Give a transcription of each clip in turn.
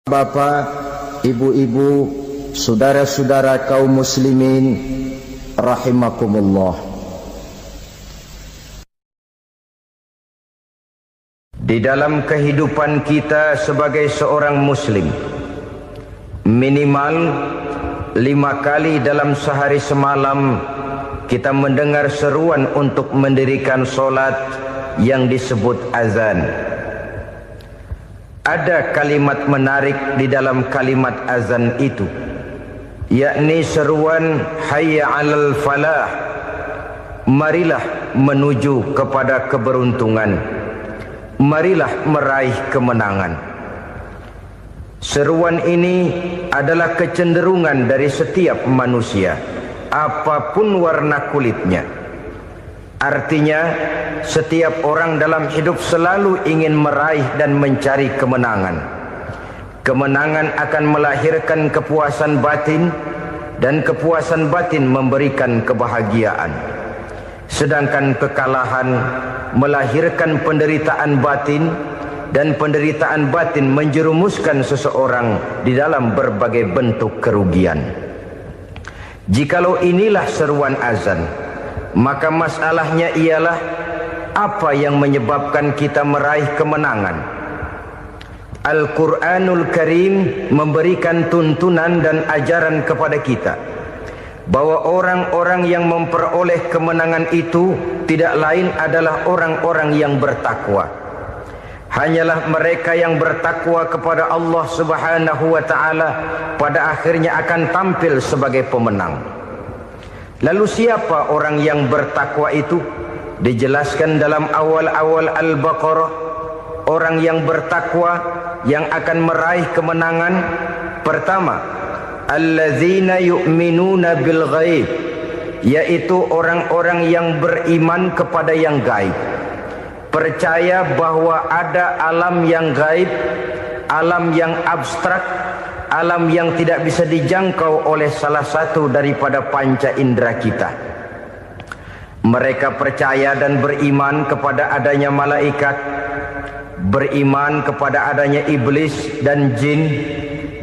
Bapak, ibu-ibu, saudara-saudara kaum muslimin rahimakumullah. Di dalam kehidupan kita sebagai seorang muslim, minimal 5 kali dalam sehari semalam kita mendengar seruan untuk mendirikan solat yang disebut azan. Ada kalimat menarik di dalam kalimat azan itu, yakni seruan hayya 'alal falah, marilah menuju kepada keberuntungan, marilah meraih kemenangan. Seruan ini adalah kecenderungan dari setiap manusia, apapun warna kulitnya. Artinya, setiap orang dalam hidup selalu ingin meraih dan mencari kemenangan. Kemenangan akan melahirkan kepuasan batin, dan kepuasan batin memberikan kebahagiaan. Sedangkan kekalahan melahirkan penderitaan batin, dan penderitaan batin menjerumuskan seseorang di dalam berbagai bentuk kerugian. Jikalau inilah seruan azan, maka masalahnya ialah apa yang menyebabkan kita meraih kemenangan. Al-Quranul Karim memberikan tuntunan dan ajaran kepada kita bahwa orang-orang yang memperoleh kemenangan itu tidak lain adalah orang-orang yang bertakwa. Hanyalah mereka yang bertakwa kepada Allah Subhanahu wa ta'ala pada akhirnya akan tampil sebagai pemenang. Lalu siapa orang yang bertakwa itu? Dijelaskan dalam awal-awal Al-Baqarah, orang yang bertakwa yang akan meraih kemenangan. Pertama, alladzina yu'minuna bil ghaib, yaitu orang-orang yang beriman kepada yang gaib, percaya bahwa ada alam yang gaib, alam yang abstrak, alam yang tidak bisa dijangkau oleh salah satu daripada panca indera kita. Mereka percaya dan beriman kepada adanya malaikat, beriman kepada adanya iblis dan jin,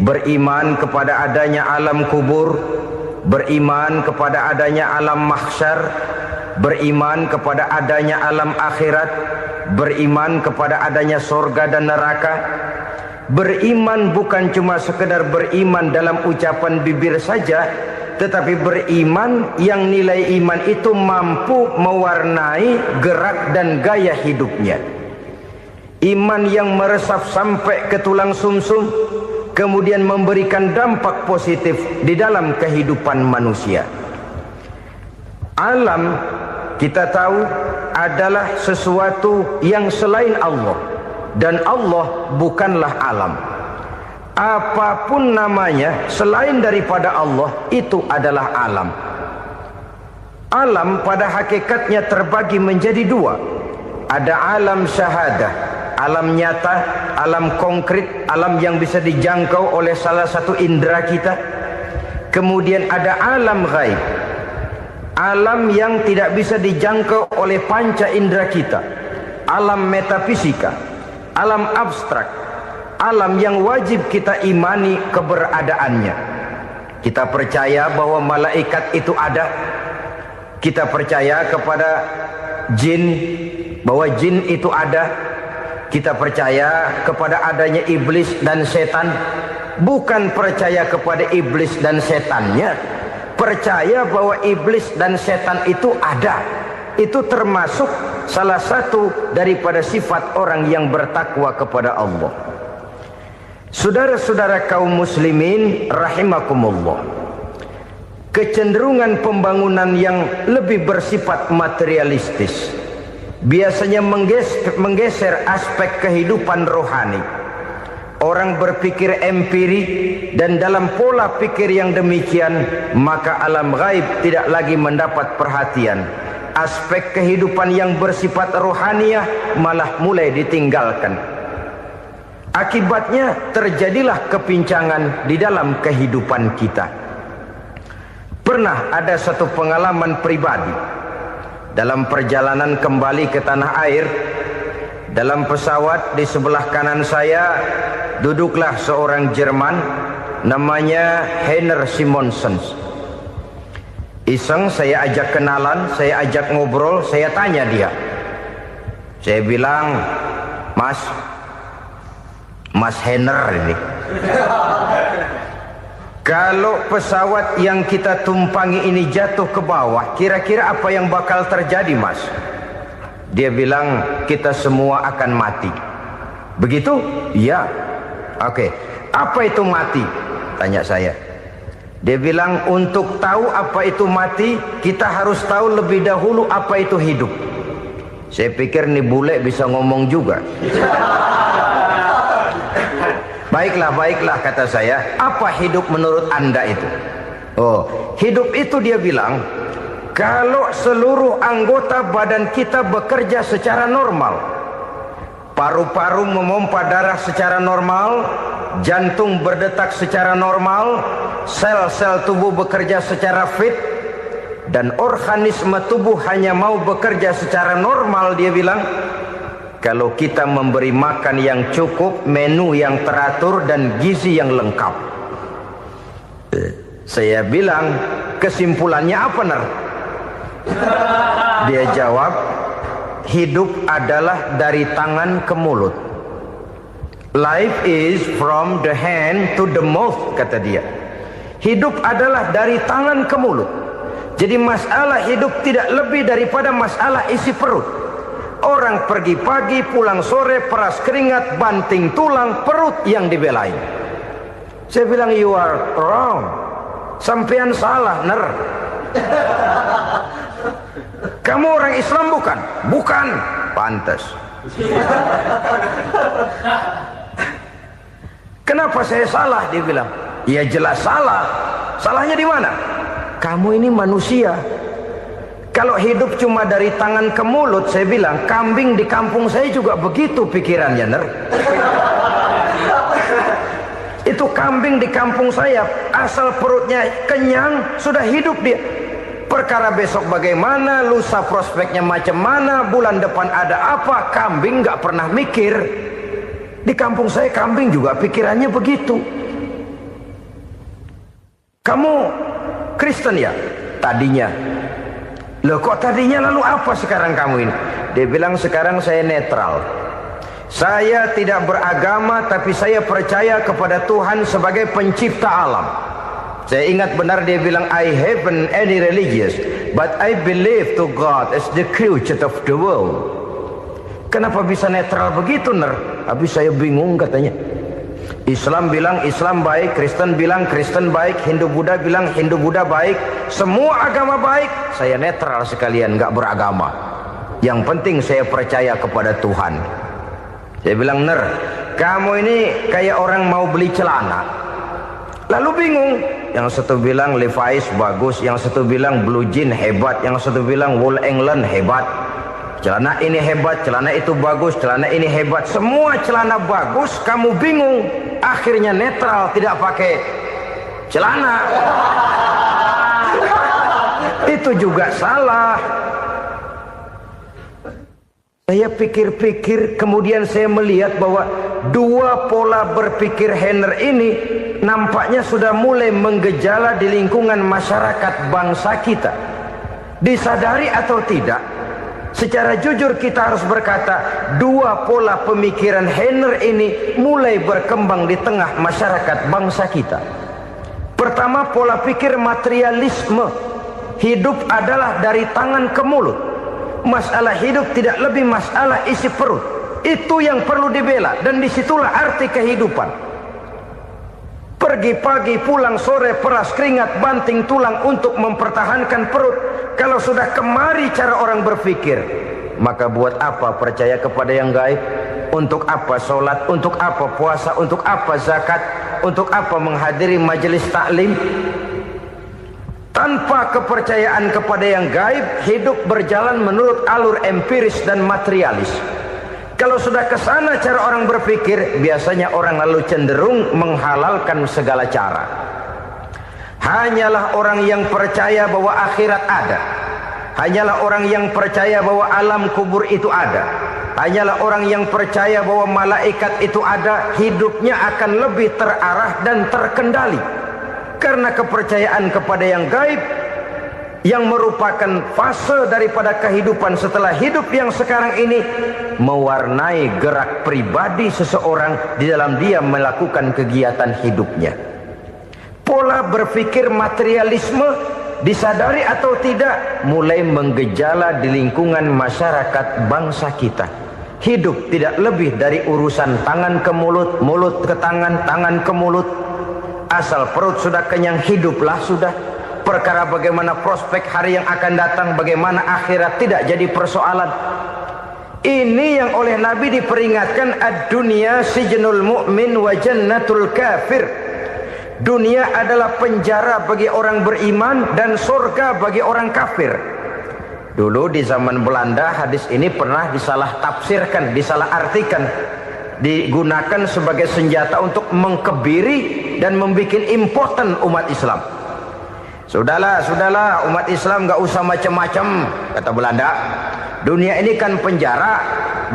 beriman kepada adanya alam kubur, beriman kepada adanya alam mahsyar, beriman kepada adanya alam akhirat, beriman kepada adanya surga dan neraka. Beriman bukan cuma sekedar beriman dalam ucapan bibir saja, tetapi beriman yang nilai iman itu mampu mewarnai gerak dan gaya hidupnya. Iman yang meresap sampai ke tulang sumsum, kemudian memberikan dampak positif di dalam kehidupan manusia. Alam, kita tahu, adalah sesuatu yang selain Allah. Dan Allah bukanlah alam. Apapun namanya selain daripada Allah, itu adalah alam. Alam pada hakikatnya terbagi menjadi 2. Ada alam syahadah, alam nyata, alam konkret, alam yang bisa dijangkau oleh salah satu indera kita. Kemudian ada alam ghaib, alam yang tidak bisa dijangkau oleh panca indera kita, alam metafisika, alam abstrak, alam yang wajib kita imani keberadaannya. Kita percaya bahwa malaikat itu ada. Kita percaya kepada jin, bahwa jin itu ada. Kita percaya kepada adanya iblis dan setan. Bukan percaya kepada iblis dan setannya, percaya bahwa iblis dan setan itu ada. Itu termasuk salah satu daripada sifat orang yang bertakwa kepada Allah. Saudara-saudara kaum muslimin rahimakumullah, kecenderungan pembangunan yang lebih bersifat materialistis biasanya menggeser aspek kehidupan rohani. Orang berpikir empiri, dan dalam pola pikir yang demikian maka alam gaib tidak lagi mendapat perhatian. Aspek kehidupan yang bersifat rohaniah malah mulai ditinggalkan. Akibatnya terjadilah kepincangan di dalam kehidupan kita. Pernah ada satu pengalaman pribadi dalam perjalanan kembali ke tanah air. Dalam pesawat di sebelah kanan saya duduklah seorang Jerman, namanya Heiner Simonsen. Iseng saya ajak kenalan, saya ajak ngobrol, saya tanya dia. Saya bilang, Mas Heiner ini, kalau pesawat yang kita tumpangi ini jatuh ke bawah, kira-kira apa yang bakal terjadi, Mas? Dia bilang, kita semua akan mati. Begitu? Iya. Oke. Apa itu mati? Tanya saya. Dia bilang, untuk tahu apa itu mati, kita harus tahu lebih dahulu apa itu hidup. Saya pikir nih bule bisa ngomong juga. Baiklah, kata saya. Apa hidup menurut Anda itu? Oh, hidup itu dia bilang, kalau seluruh anggota badan kita bekerja secara normal, paru-paru memompa darah secara normal, jantung berdetak secara normal, sel-sel tubuh bekerja secara fit, dan organisme tubuh hanya mau bekerja secara normal, dia bilang, kalau kita memberi makan yang cukup, menu yang teratur, dan gizi yang lengkap. Saya bilang, kesimpulannya apa, Ner? Dia jawab, hidup adalah dari tangan ke mulut. Life is from the hand to the mouth, kata dia. Hidup adalah dari tangan ke mulut. Jadi masalah hidup tidak lebih daripada masalah isi perut. Orang pergi pagi, pulang sore, peras keringat, banting tulang, perut yang dibelain. Saya bilang, you are wrong. Sampean salah, Ner. Kamu orang Islam bukan? Bukan. Pantas. Kenapa saya salah? Dia bilang. Ya jelas salah. Salahnya di mana? Kamu ini manusia. Kalau hidup cuma dari tangan ke mulut, saya bilang, kambing di kampung saya juga begitu pikirannya, Ner. Itu kambing di kampung saya, asal perutnya kenyang, sudah hidup dia. Perkara besok bagaimana, lusa prospeknya macam mana, bulan depan ada apa, kambing nggak pernah mikir. Di kampung saya kambing juga pikirannya begitu. Kamu Kristen ya? Tadinya. Loh kok tadinya, lalu apa sekarang kamu ini? Dia bilang, sekarang saya netral. Saya tidak beragama, tapi saya percaya kepada Tuhan sebagai pencipta alam. Saya ingat benar dia bilang, I haven't any religious, but I believe to God as the creator of the world. Kenapa bisa netral begitu, Ner? Habis saya bingung, katanya. Islam bilang Islam baik, Kristen bilang Kristen baik, Hindu Buddha bilang Hindu Buddha baik, semua agama baik. Saya netral sekalian, nggak beragama. Yang penting saya percaya kepada Tuhan. Saya bilang, Ner, kamu ini kayak orang mau beli celana, lalu bingung. Yang satu bilang Levi's bagus, yang satu bilang Blue Jean hebat, yang satu bilang Wool England hebat. Celana ini hebat, celana itu bagus, celana ini hebat. Semua celana bagus, kamu bingung. Akhirnya netral, tidak pakai celana. Itu juga salah. Saya pikir-pikir, kemudian saya melihat bahwa dua pola berpikir Heiner ini nampaknya sudah mulai menggejala di lingkungan masyarakat bangsa kita. Disadari atau tidak, secara jujur kita harus berkata, dua pola pemikiran Heiner ini mulai berkembang di tengah masyarakat bangsa kita. Pertama, pola pikir materialisme. Hidup adalah dari tangan ke mulut. Masalah hidup tidak lebih masalah isi perut. Itu yang perlu dibela, dan disitulah arti kehidupan. Pergi pagi, pulang sore, peras keringat, banting tulang untuk mempertahankan perut. Kalau sudah kemari cara orang berpikir, maka buat apa percaya kepada yang gaib? Untuk apa sholat? Untuk apa puasa? Untuk apa zakat? Untuk apa menghadiri majelis taklim? Tanpa kepercayaan kepada yang gaib, hidup berjalan menurut alur empiris dan materialis. Kalau sudah ke sana cara orang berpikir, biasanya orang lalu cenderung menghalalkan segala cara. Hanyalah orang yang percaya bahwa akhirat ada. Hanyalah orang yang percaya bahwa alam kubur itu ada. hanyalah orang yang percaya bahwa malaikat itu ada, hidupnya akan lebih terarah dan terkendali. Karena kepercayaan kepada yang gaib, yang merupakan fase daripada kehidupan setelah hidup yang sekarang ini, mewarnai gerak pribadi seseorang di dalam dia melakukan kegiatan hidupnya. Pola berpikir materialisme, disadari atau tidak, mulai menggejala di lingkungan masyarakat bangsa kita. Hidup tidak lebih dari urusan tangan ke mulut, mulut ke tangan, tangan ke mulut. Asal perut sudah kenyang, hiduplah sudah. Perkara bagaimana prospek hari yang akan datang, bagaimana akhirat, tidak jadi persoalan. Ini yang oleh Nabi diperingatkan, ad-dunya sijnul mu'min wa jannatul kafir. Dunia adalah penjara bagi orang beriman dan surga bagi orang kafir. Dulu di zaman Belanda hadis ini pernah disalah tafsirkan, disalah artikan, digunakan sebagai senjata untuk mengkebiri dan membuat impoten umat Islam. Sudahlah umat Islam gak usah macam-macam, kata Belanda. Dunia ini kan penjara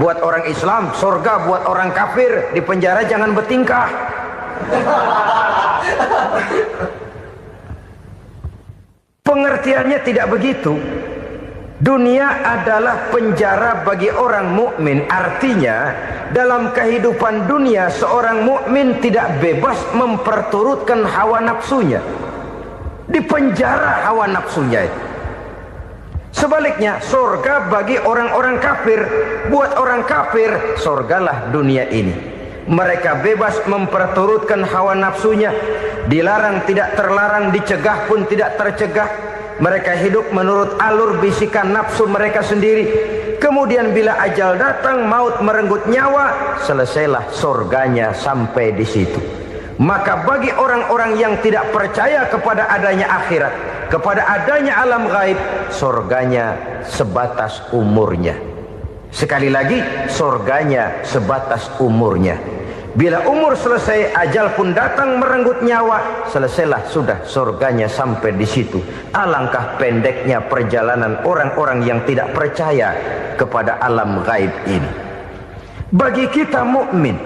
buat orang Islam, surga buat orang kafir. Di penjara jangan bertingkah. Pengertiannya tidak begitu. Dunia adalah penjara bagi orang mukmin. Artinya dalam kehidupan dunia seorang mukmin tidak bebas memperturutkan hawa nafsunya. Dipenjara hawa nafsunya itu. Sebaliknya surga bagi orang-orang kafir. Buat orang kafir surgalah dunia ini. Mereka bebas memperturutkan hawa nafsunya, dilarang tidak terlarang, dicegah pun tidak tercegah. Mereka hidup menurut alur bisikan nafsu mereka sendiri. Kemudian bila ajal datang, maut merenggut nyawa, selesailah surganya sampai di situ. Maka bagi orang-orang yang tidak percaya kepada adanya akhirat, kepada adanya alam gaib, surganya sebatas umurnya. Sekali lagi, surganya sebatas umurnya. Bila umur selesai, ajal pun datang merenggut nyawa, selesailah sudah surganya sampai di situ. Alangkah pendeknya perjalanan orang-orang yang tidak percaya kepada alam gaib ini. Bagi kita mukmin,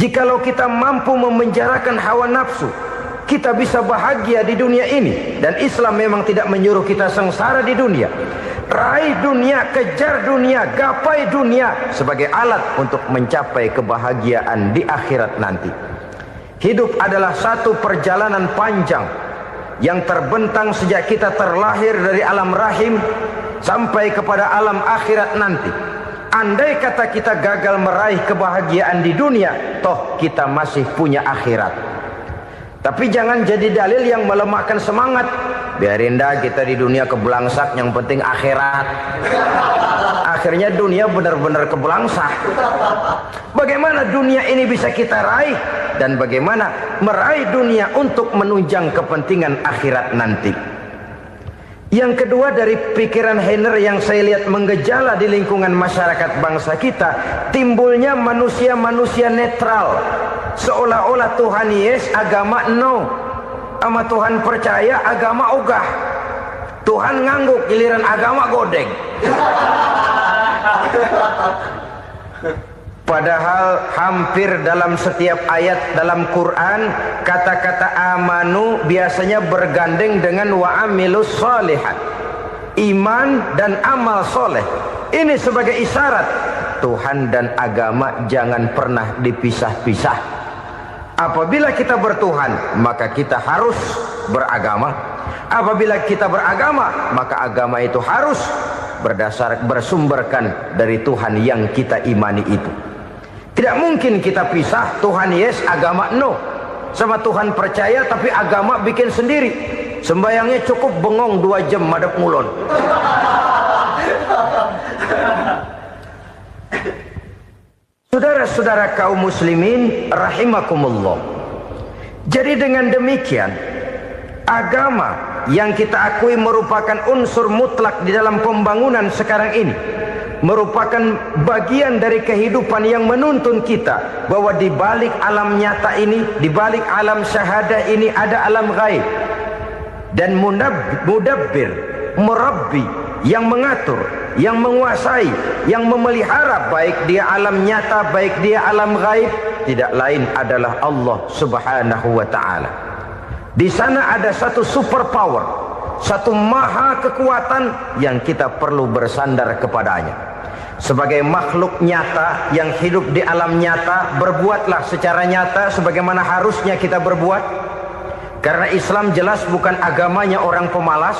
jikalau kita mampu memenjarakan hawa nafsu, kita bisa bahagia di dunia ini. Dan Islam memang tidak menyuruh kita sengsara di dunia. Raih dunia, kejar dunia, gapai dunia sebagai alat untuk mencapai kebahagiaan di akhirat nanti. Hidup adalah satu perjalanan panjang yang terbentang sejak kita terlahir dari alam rahim sampai kepada alam akhirat nanti. Andai kata kita gagal meraih kebahagiaan di dunia, toh kita masih punya akhirat. Tapi jangan jadi dalil yang melemahkan semangat. Biarin dah kita di dunia kebelangsak, yang penting akhirat. Akhirnya dunia benar-benar kebelangsak. Bagaimana dunia ini bisa kita raih, dan bagaimana meraih dunia untuk menunjang kepentingan akhirat nanti. Yang kedua, dari pikiran Heiner yang saya lihat menggejala di lingkungan masyarakat bangsa kita, timbulnya manusia-manusia netral. Seolah-olah Tuhan yes, agama no. Sama Tuhan percaya, agama ogah. Tuhan ngangguk, giliran agama godeng. Padahal hampir dalam setiap ayat dalam Quran, kata-kata amanu biasanya bergandeng dengan wa amilus sholihat. Iman dan amal soleh. Ini sebagai isyarat Tuhan dan agama jangan pernah dipisah-pisah. Apabila kita bertuhan, maka kita harus beragama. Apabila kita beragama, maka agama itu harus bersumberkan dari Tuhan yang kita imani itu. Tidak mungkin kita pisah, Tuhan yes, agama no. Sama Tuhan percaya tapi agama bikin sendiri. Sembayangnya cukup bengong 2 jam madep ngulon. Saudara-saudara kaum muslimin rahimakumullah. Jadi dengan demikian, agama yang kita akui merupakan unsur mutlak di dalam pembangunan sekarang ini, merupakan bagian dari kehidupan yang menuntun kita bahwa di balik alam nyata ini, di balik alam syahadah ini ada alam gaib. Dan mudabbir, murabbi, yang mengatur, yang menguasai, yang memelihara, baik dia alam nyata, baik dia alam gaib, tidak lain adalah Allah Subhanahu wa ta'ala. Di sana ada satu super power, satu maha kekuatan yang kita perlu bersandar kepadanya. Sebagai makhluk nyata yang hidup di alam nyata, berbuatlah secara nyata sebagaimana harusnya kita berbuat. Karena Islam jelas bukan agamanya orang pemalas.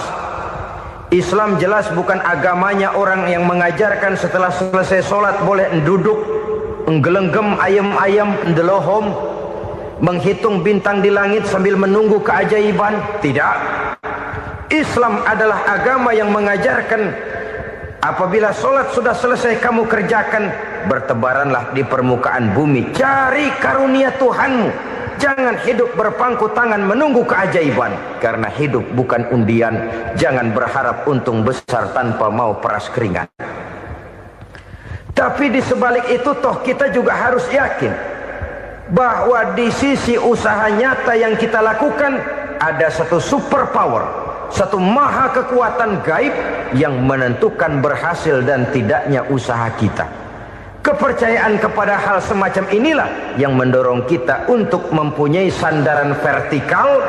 Islam jelas bukan agamanya orang yang mengajarkan setelah selesai sholat boleh duduk, nggelenggem ayam-ayam, ndelohom, menghitung bintang di langit sambil menunggu keajaiban. Tidak. Islam adalah agama yang mengajarkan apabila sholat sudah selesai kamu kerjakan, bertebaranlah di permukaan bumi, cari karunia Tuhanmu. Jangan hidup berpangku tangan menunggu keajaiban. Karena hidup bukan undian. Jangan berharap untung besar tanpa mau peras keringat. Tapi di sebalik itu toh kita juga harus yakin bahwa di sisi usaha nyata yang kita lakukan ada satu super power, satu maha kekuatan gaib yang menentukan berhasil dan tidaknya usaha kita. Kepercayaan kepada hal semacam inilah yang mendorong kita untuk mempunyai sandaran vertikal,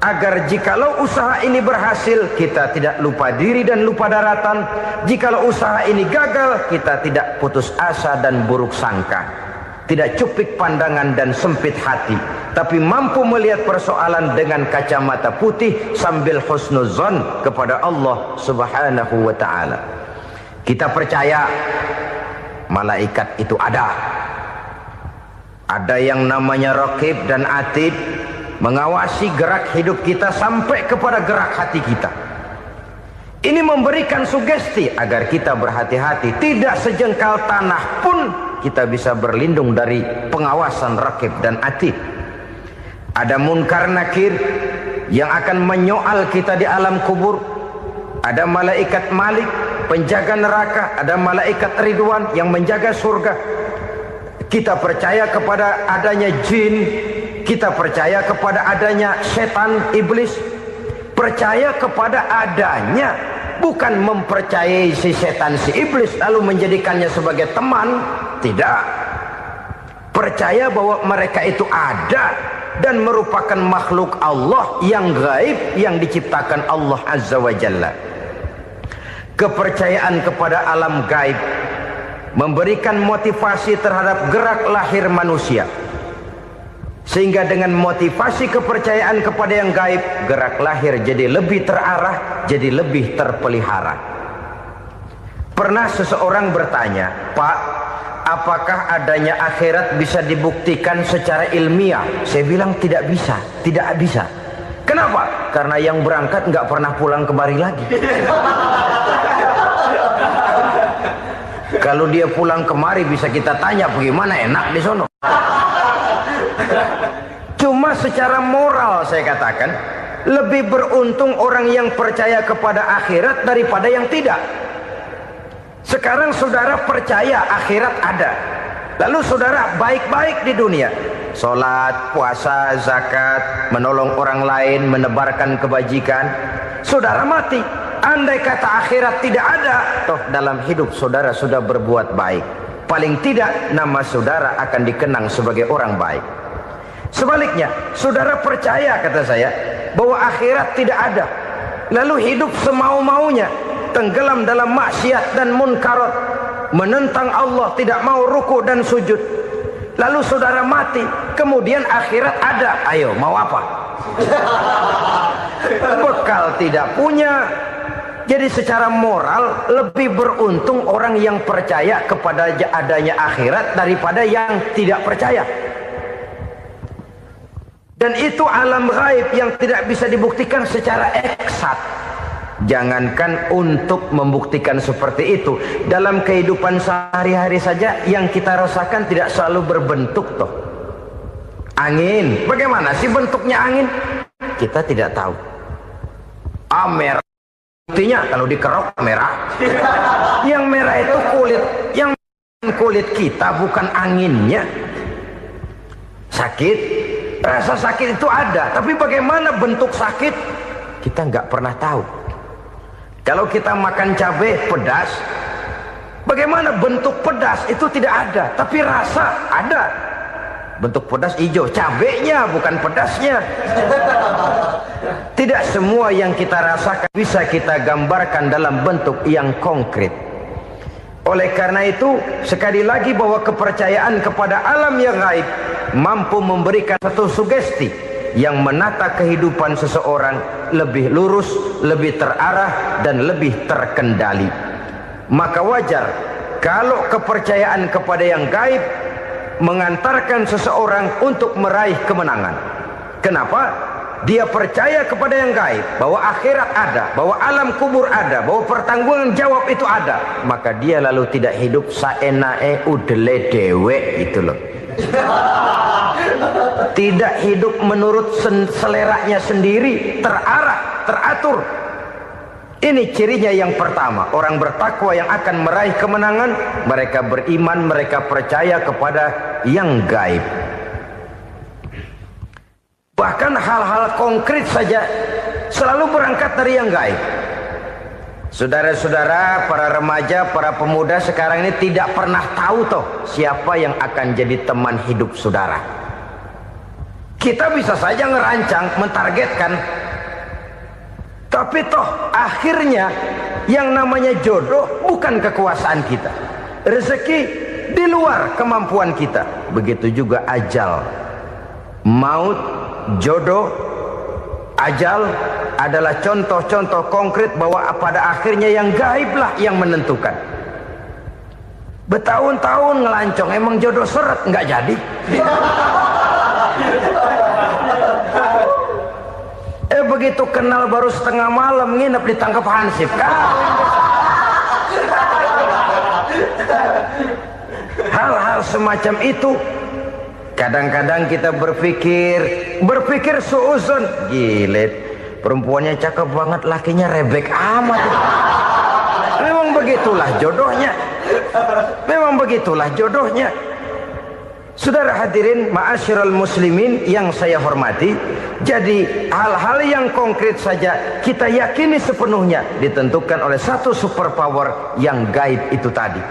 agar jikalau usaha ini berhasil, kita tidak lupa diri dan lupa daratan. Jikalau usaha ini gagal, kita tidak putus asa dan buruk sangka, tidak cupik pandangan dan sempit hati, tapi mampu melihat persoalan dengan kacamata putih sambil husnuzon kepada Allah Subhanahu wa ta'ala. Kita percaya malaikat itu ada. Ada yang namanya Raqib dan Atid, mengawasi gerak hidup kita sampai kepada gerak hati kita. Ini memberikan sugesti agar kita berhati-hati. Tidak sejengkal tanah pun kita bisa berlindung dari pengawasan Raqib dan Atid. Ada Munkar Nakir yang akan menyoal kita di alam kubur. Ada malaikat Malik, penjaga neraka. Ada malaikat Ridwan yang menjaga surga. Kita percaya kepada adanya jin, kita percaya kepada adanya setan, iblis. Percaya kepada adanya, bukan mempercayai si setan, si iblis lalu menjadikannya sebagai teman. Tidak. Percaya bahwa mereka itu ada dan merupakan makhluk Allah yang gaib yang diciptakan Allah Azza wa Jalla. Kepercayaan kepada alam gaib memberikan motivasi terhadap gerak lahir manusia, sehingga dengan motivasi kepercayaan kepada yang gaib, gerak lahir jadi lebih terarah, jadi lebih terpelihara. Pernah seseorang bertanya, "Pak, apakah adanya akhirat bisa dibuktikan secara ilmiah?" Saya bilang tidak bisa, tidak bisa. Kenapa? Karena yang berangkat nggak pernah pulang kembali lagi. Kalau dia pulang kemari bisa kita tanya bagaimana enak di sono. Cuma secara moral saya katakan, lebih beruntung orang yang percaya kepada akhirat daripada yang tidak. Sekarang saudara percaya akhirat ada, lalu saudara baik-baik di dunia, sholat, puasa, zakat, menolong orang lain, menebarkan kebajikan. Saudara mati, andai kata akhirat tidak ada, toh dalam hidup saudara sudah berbuat baik. Paling tidak nama saudara akan dikenang sebagai orang baik. Sebaliknya, saudara percaya, kata saya, bahwa akhirat tidak ada, lalu hidup semau-maunya, tenggelam dalam maksiat dan munkarat, menentang Allah, tidak mau ruku dan sujud. Lalu saudara mati, kemudian akhirat ada. Ayo, mau apa? Bekal tidak punya. Jadi secara moral lebih beruntung orang yang percaya kepada adanya akhirat daripada yang tidak percaya. Dan itu alam gaib yang tidak bisa dibuktikan secara eksat. Jangankan untuk membuktikan seperti itu, dalam kehidupan sehari-hari saja yang kita rasakan tidak selalu berbentuk toh. Angin, bagaimana sih bentuknya angin? Kita tidak tahu. Merah, buktinya kalau dikerok merah. Yang merah itu kulit, yang kulit kita bukan anginnya. Sakit, rasa sakit itu ada, tapi bagaimana bentuk sakit kita nggak pernah tahu. Kalau kita makan cabai pedas, bagaimana bentuk pedas itu tidak ada, tapi rasa ada. Bentuk pedas hijau, cabenya bukan pedasnya. Tidak semua yang kita rasakan bisa kita gambarkan dalam bentuk yang konkret. Oleh karena itu, sekali lagi bahwa kepercayaan kepada alam yang gaib mampu memberikan satu sugesti yang menata kehidupan seseorang lebih lurus, lebih terarah, dan lebih terkendali. Maka wajar kalau kepercayaan kepada yang gaib mengantarkan seseorang untuk meraih kemenangan. Kenapa? Dia percaya kepada yang gaib, bahwa akhirat ada, bahwa alam kubur ada, bahwa pertanggungan jawab itu ada. Maka dia lalu tidak hidup saenae udele dewe, itu loh. Tidak hidup menurut seleranya sendiri, terarah, teratur. Ini cirinya yang pertama. Orang bertakwa yang akan meraih kemenangan, mereka beriman, mereka percaya kepada yang gaib. Bahkan hal-hal konkret saja selalu berangkat dari yang gaib. Saudara-saudara, para remaja, para pemuda sekarang ini tidak pernah tahu toh siapa yang akan jadi teman hidup saudara. Kita bisa saja ngerancang, mentargetkan, tapi toh akhirnya yang namanya jodoh bukan kekuasaan kita. Rezeki di luar kemampuan kita. Begitu juga ajal. Maut, jodoh, ajal adalah contoh-contoh konkret bahwa pada akhirnya yang gaiblah yang menentukan. Bertahun-tahun ngelancong, emang jodoh seret, nggak jadi. Begitu kenal baru setengah malam nginep ditangkap hansip kan. Hal-hal semacam itu kadang-kadang kita berpikir suuzon, gilet, perempuannya cakep banget, lakinya rebek amat. Memang begitulah jodohnya. Memang begitulah jodohnya. Saudara hadirin ma'asyiral muslimin yang saya hormati, jadi hal-hal yang konkret saja kita yakini sepenuhnya ditentukan oleh satu superpower yang gaib itu tadi.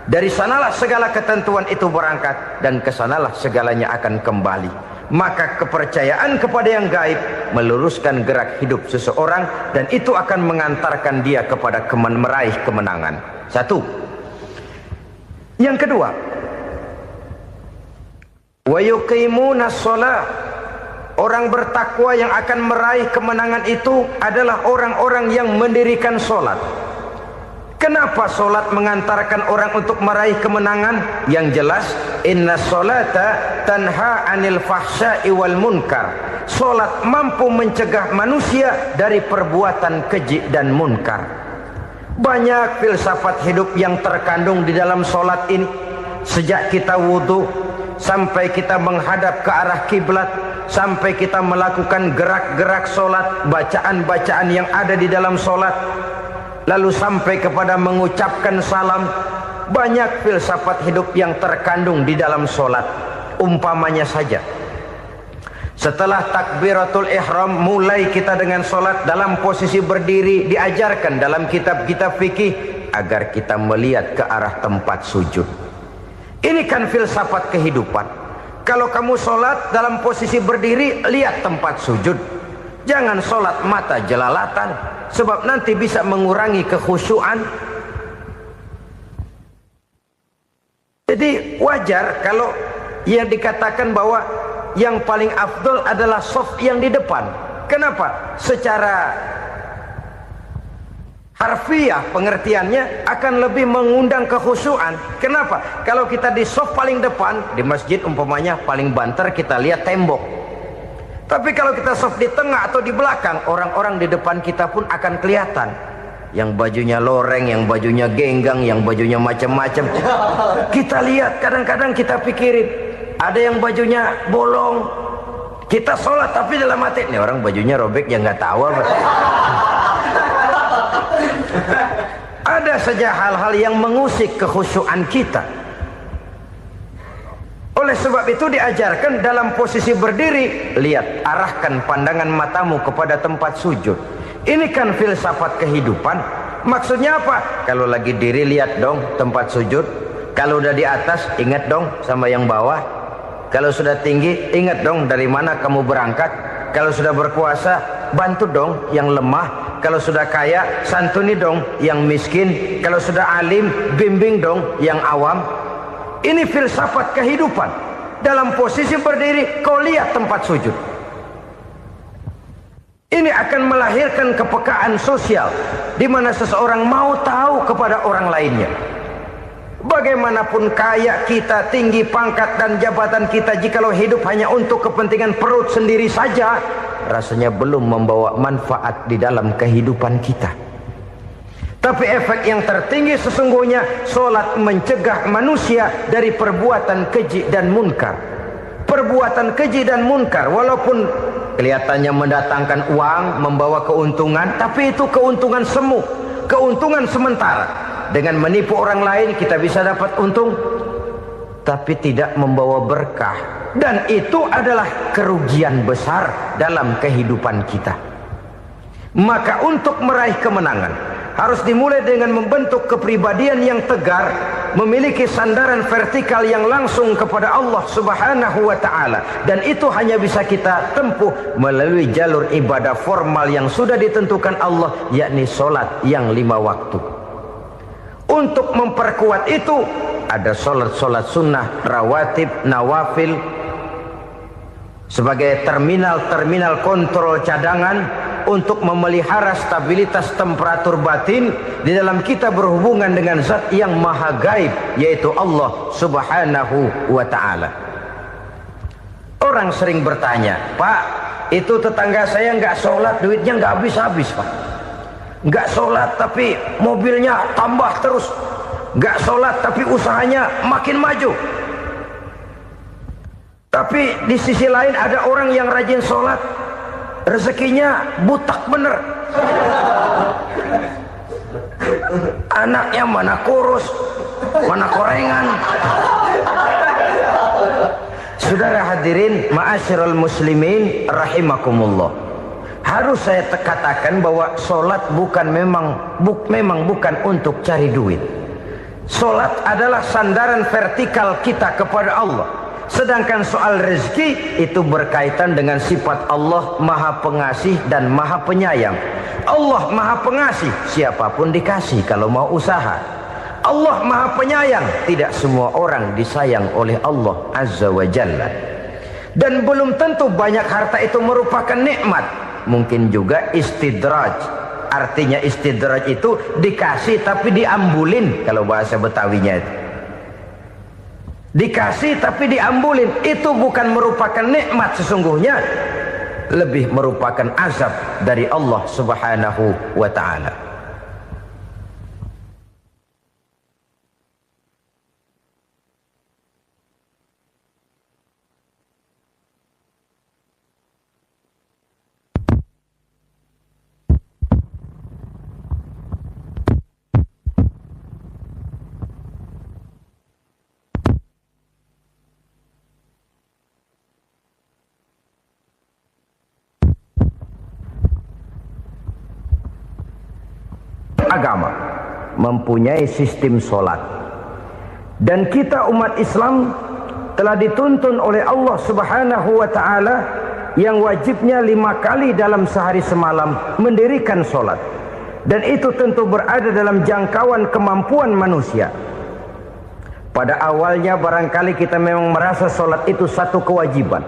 Dari sanalah segala ketentuan itu berangkat dan kesanalah segalanya akan kembali. Maka kepercayaan kepada yang gaib meluruskan gerak hidup seseorang dan itu akan mengantarkan dia kepada meraih kemenangan. Satu. Yang kedua, wa yuqimuna shalah. Orang bertakwa yang akan meraih kemenangan itu adalah orang-orang yang mendirikan sholat. Kenapa sholat mengantarkan orang untuk meraih kemenangan? Yang jelas, inna sholata tanha anil fahsya'i wal munkar. Sholat mampu mencegah manusia dari perbuatan keji dan munkar. Banyak filsafat hidup yang terkandung di dalam sholat ini. Sejak kita wudhu sampai kita menghadap ke arah kiblat, sampai kita melakukan gerak-gerak sholat, bacaan-bacaan yang ada di dalam sholat, lalu sampai kepada mengucapkan salam. Banyak filsafat hidup yang terkandung di dalam sholat. Umpamanya saja, setelah takbiratul ihram mulai kita dengan sholat dalam posisi berdiri, diajarkan dalam kitab-kitab fikih agar kita melihat ke arah tempat sujud. Ini kan filsafat kehidupan. Kalau kamu sholat dalam posisi berdiri, lihat tempat sujud. Jangan sholat mata jelalatan, sebab nanti bisa mengurangi kekhusyuan. Jadi wajar kalau yang dikatakan bahwa yang paling afdol adalah shaf yang di depan. Kenapa? Secara harfiah pengertiannya akan lebih mengundang kekhusyuan. Kenapa? Kalau kita di shaf paling depan di masjid umpamanya paling banter kita lihat tembok. Tapi kalau kita shaf di tengah atau di belakang, orang-orang di depan kita pun akan kelihatan. Yang bajunya loreng, yang bajunya genggang, yang bajunya macam-macam. Kita lihat, kadang-kadang kita pikirin, ada yang bajunya bolong. Kita sholat tapi dalam hati, nih orang bajunya robek yang nggak tahu apa. Ada saja hal-hal yang mengusik kekhusyuan kita. Oleh sebab itu diajarkan dalam posisi berdiri, lihat, arahkan pandangan matamu kepada tempat sujud. Ini kan filsafat kehidupan. Maksudnya apa? Kalau lagi diri lihat dong tempat sujud. Kalau udah di atas ingat dong sama yang bawah. Kalau sudah tinggi ingat dong dari mana kamu berangkat. Kalau sudah berkuasa bantu dong yang lemah. Kalau sudah kaya santuni dong yang miskin. Kalau sudah alim bimbing dong yang awam. Ini filsafat kehidupan. Dalam posisi berdiri kau lihat tempat sujud. Ini akan melahirkan kepekaan sosial di mana seseorang mau tahu kepada orang lainnya. Bagaimanapun kaya kita, tinggi pangkat dan jabatan kita, jikalau hidup hanya untuk kepentingan perut sendiri saja, rasanya belum membawa manfaat di dalam kehidupan kita. Tapi efek yang tertinggi sesungguhnya, solat mencegah manusia dari perbuatan keji dan munkar. Perbuatan keji dan munkar, walaupun kelihatannya mendatangkan uang, membawa keuntungan, tapi itu keuntungan semu, keuntungan sementara. Dengan menipu orang lain kita bisa dapat untung, tapi tidak membawa berkah. Dan itu adalah kerugian besar dalam kehidupan kita. Maka untuk meraih kemenangan harus dimulai dengan membentuk kepribadian yang tegar, memiliki sandaran vertikal yang langsung kepada Allah Subhanahu wa ta'ala. Dan itu hanya bisa kita tempuh melalui jalur ibadah formal yang sudah ditentukan Allah, yakni solat yang 5 waktu. Untuk memperkuat itu ada solat-solat sunnah, rawatib, nawafil sebagai terminal kontrol cadangan untuk memelihara stabilitas temperatur batin di dalam kita berhubungan dengan zat yang maha gaib, yaitu Allah Subhanahu wa ta'ala. Orang sering bertanya, Pak, itu tetangga saya nggak sholat, duitnya nggak habis-habis, Pak. Nggak sholat tapi mobilnya tambah terus. Nggak sholat tapi usahanya makin maju. Tapi di sisi lain ada orang yang rajin sholat, rezekinya butak bener. Anaknya mana kurus, mana korengan. Saudara hadirin ma'asyiral muslimin rahimakumullah. Harus saya katakan bahwa solat memang bukan untuk cari duit. Solat adalah sandaran vertikal kita kepada Allah. Sedangkan soal rezeki itu berkaitan dengan sifat Allah maha pengasih dan maha penyayang. Allah maha pengasih, siapapun dikasih kalau mau usaha. Allah maha penyayang, tidak semua orang disayang oleh Allah Azza wa Jalla. Dan belum tentu banyak harta itu merupakan nikmat. Mungkin juga istidraj. Artinya istidraj itu dikasih tapi diambulin, kalau bahasa Betawinya itu. Dikasih tapi diambulin, itu bukan merupakan nikmat sesungguhnya, lebih merupakan azab dari Allah Subhanahu wa ta'ala. Agama mempunyai sistem solat, dan kita umat Islam telah dituntun oleh Allah Subhanahu wa ta'ala yang wajibnya 5 kali dalam sehari semalam mendirikan solat, dan itu tentu berada dalam jangkauan kemampuan manusia. Pada awalnya barangkali kita memang merasa solat itu satu kewajiban,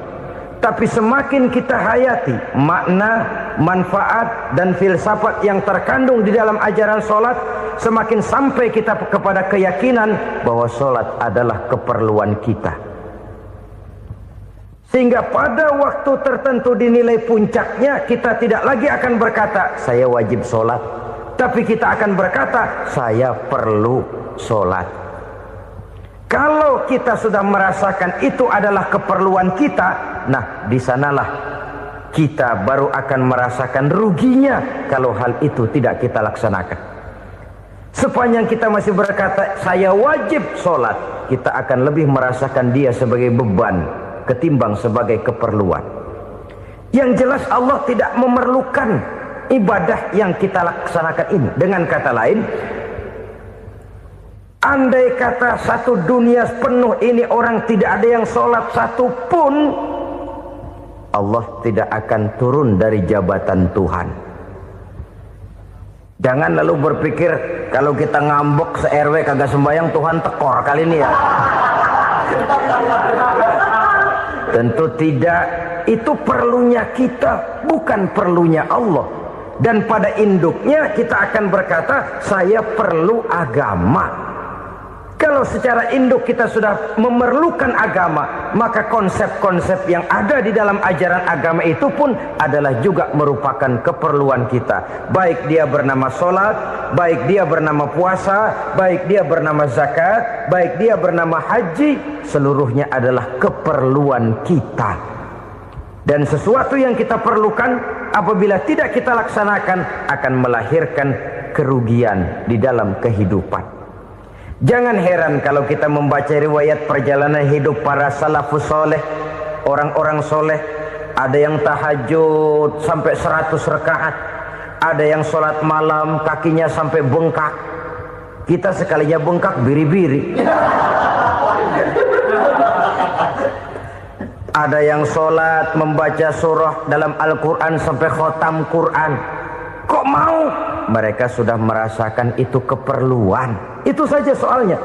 tapi semakin kita hayati makna, manfaat dan filsafat yang terkandung di dalam ajaran solat, semakin sampai kita kepada keyakinan bahwa solat adalah keperluan kita. Sehingga pada waktu tertentu dinilai puncaknya, kita tidak lagi akan berkata saya wajib solat, tapi kita akan berkata saya perlu solat. Kalau kita sudah merasakan itu adalah keperluan kita, nah di sanalah kita baru akan merasakan ruginya kalau hal itu tidak kita laksanakan. Sepanjang kita masih berkata saya wajib sholat, kita akan lebih merasakan dia sebagai beban ketimbang sebagai keperluan. Yang jelas Allah tidak memerlukan ibadah yang kita laksanakan ini. Dengan kata lain, andai kata satu dunia penuh ini orang tidak ada yang sholat satu pun, Allah tidak akan turun dari jabatan Tuhan. Jangan lalu berpikir kalau kita ngambek se-RW kagak sembahyang Tuhan tekor kali ini ya. Tentu tidak. Itu perlunya kita, bukan perlunya Allah. Dan pada induknya kita akan berkata, saya perlu agama. Kalau secara induk kita sudah memerlukan agama, maka konsep-konsep yang ada di dalam ajaran agama itu pun adalah juga merupakan keperluan kita. Baik dia bernama sholat, baik dia bernama puasa, baik dia bernama zakat, baik dia bernama haji, seluruhnya adalah keperluan kita. Dan sesuatu yang kita perlukan apabila tidak kita laksanakan akan melahirkan kerugian di dalam kehidupan. Jangan heran kalau kita membaca riwayat perjalanan hidup para salafus soleh, orang-orang soleh. Ada yang tahajud sampai 100 rakaat, ada yang sholat malam kakinya sampai bengkak. Kita sekalinya bengkak biri-biri. Ada yang sholat membaca surah dalam Al-Quran sampai khotam Quran. Kok mau? Mereka sudah merasakan itu keperluan. Itu saja soalnya.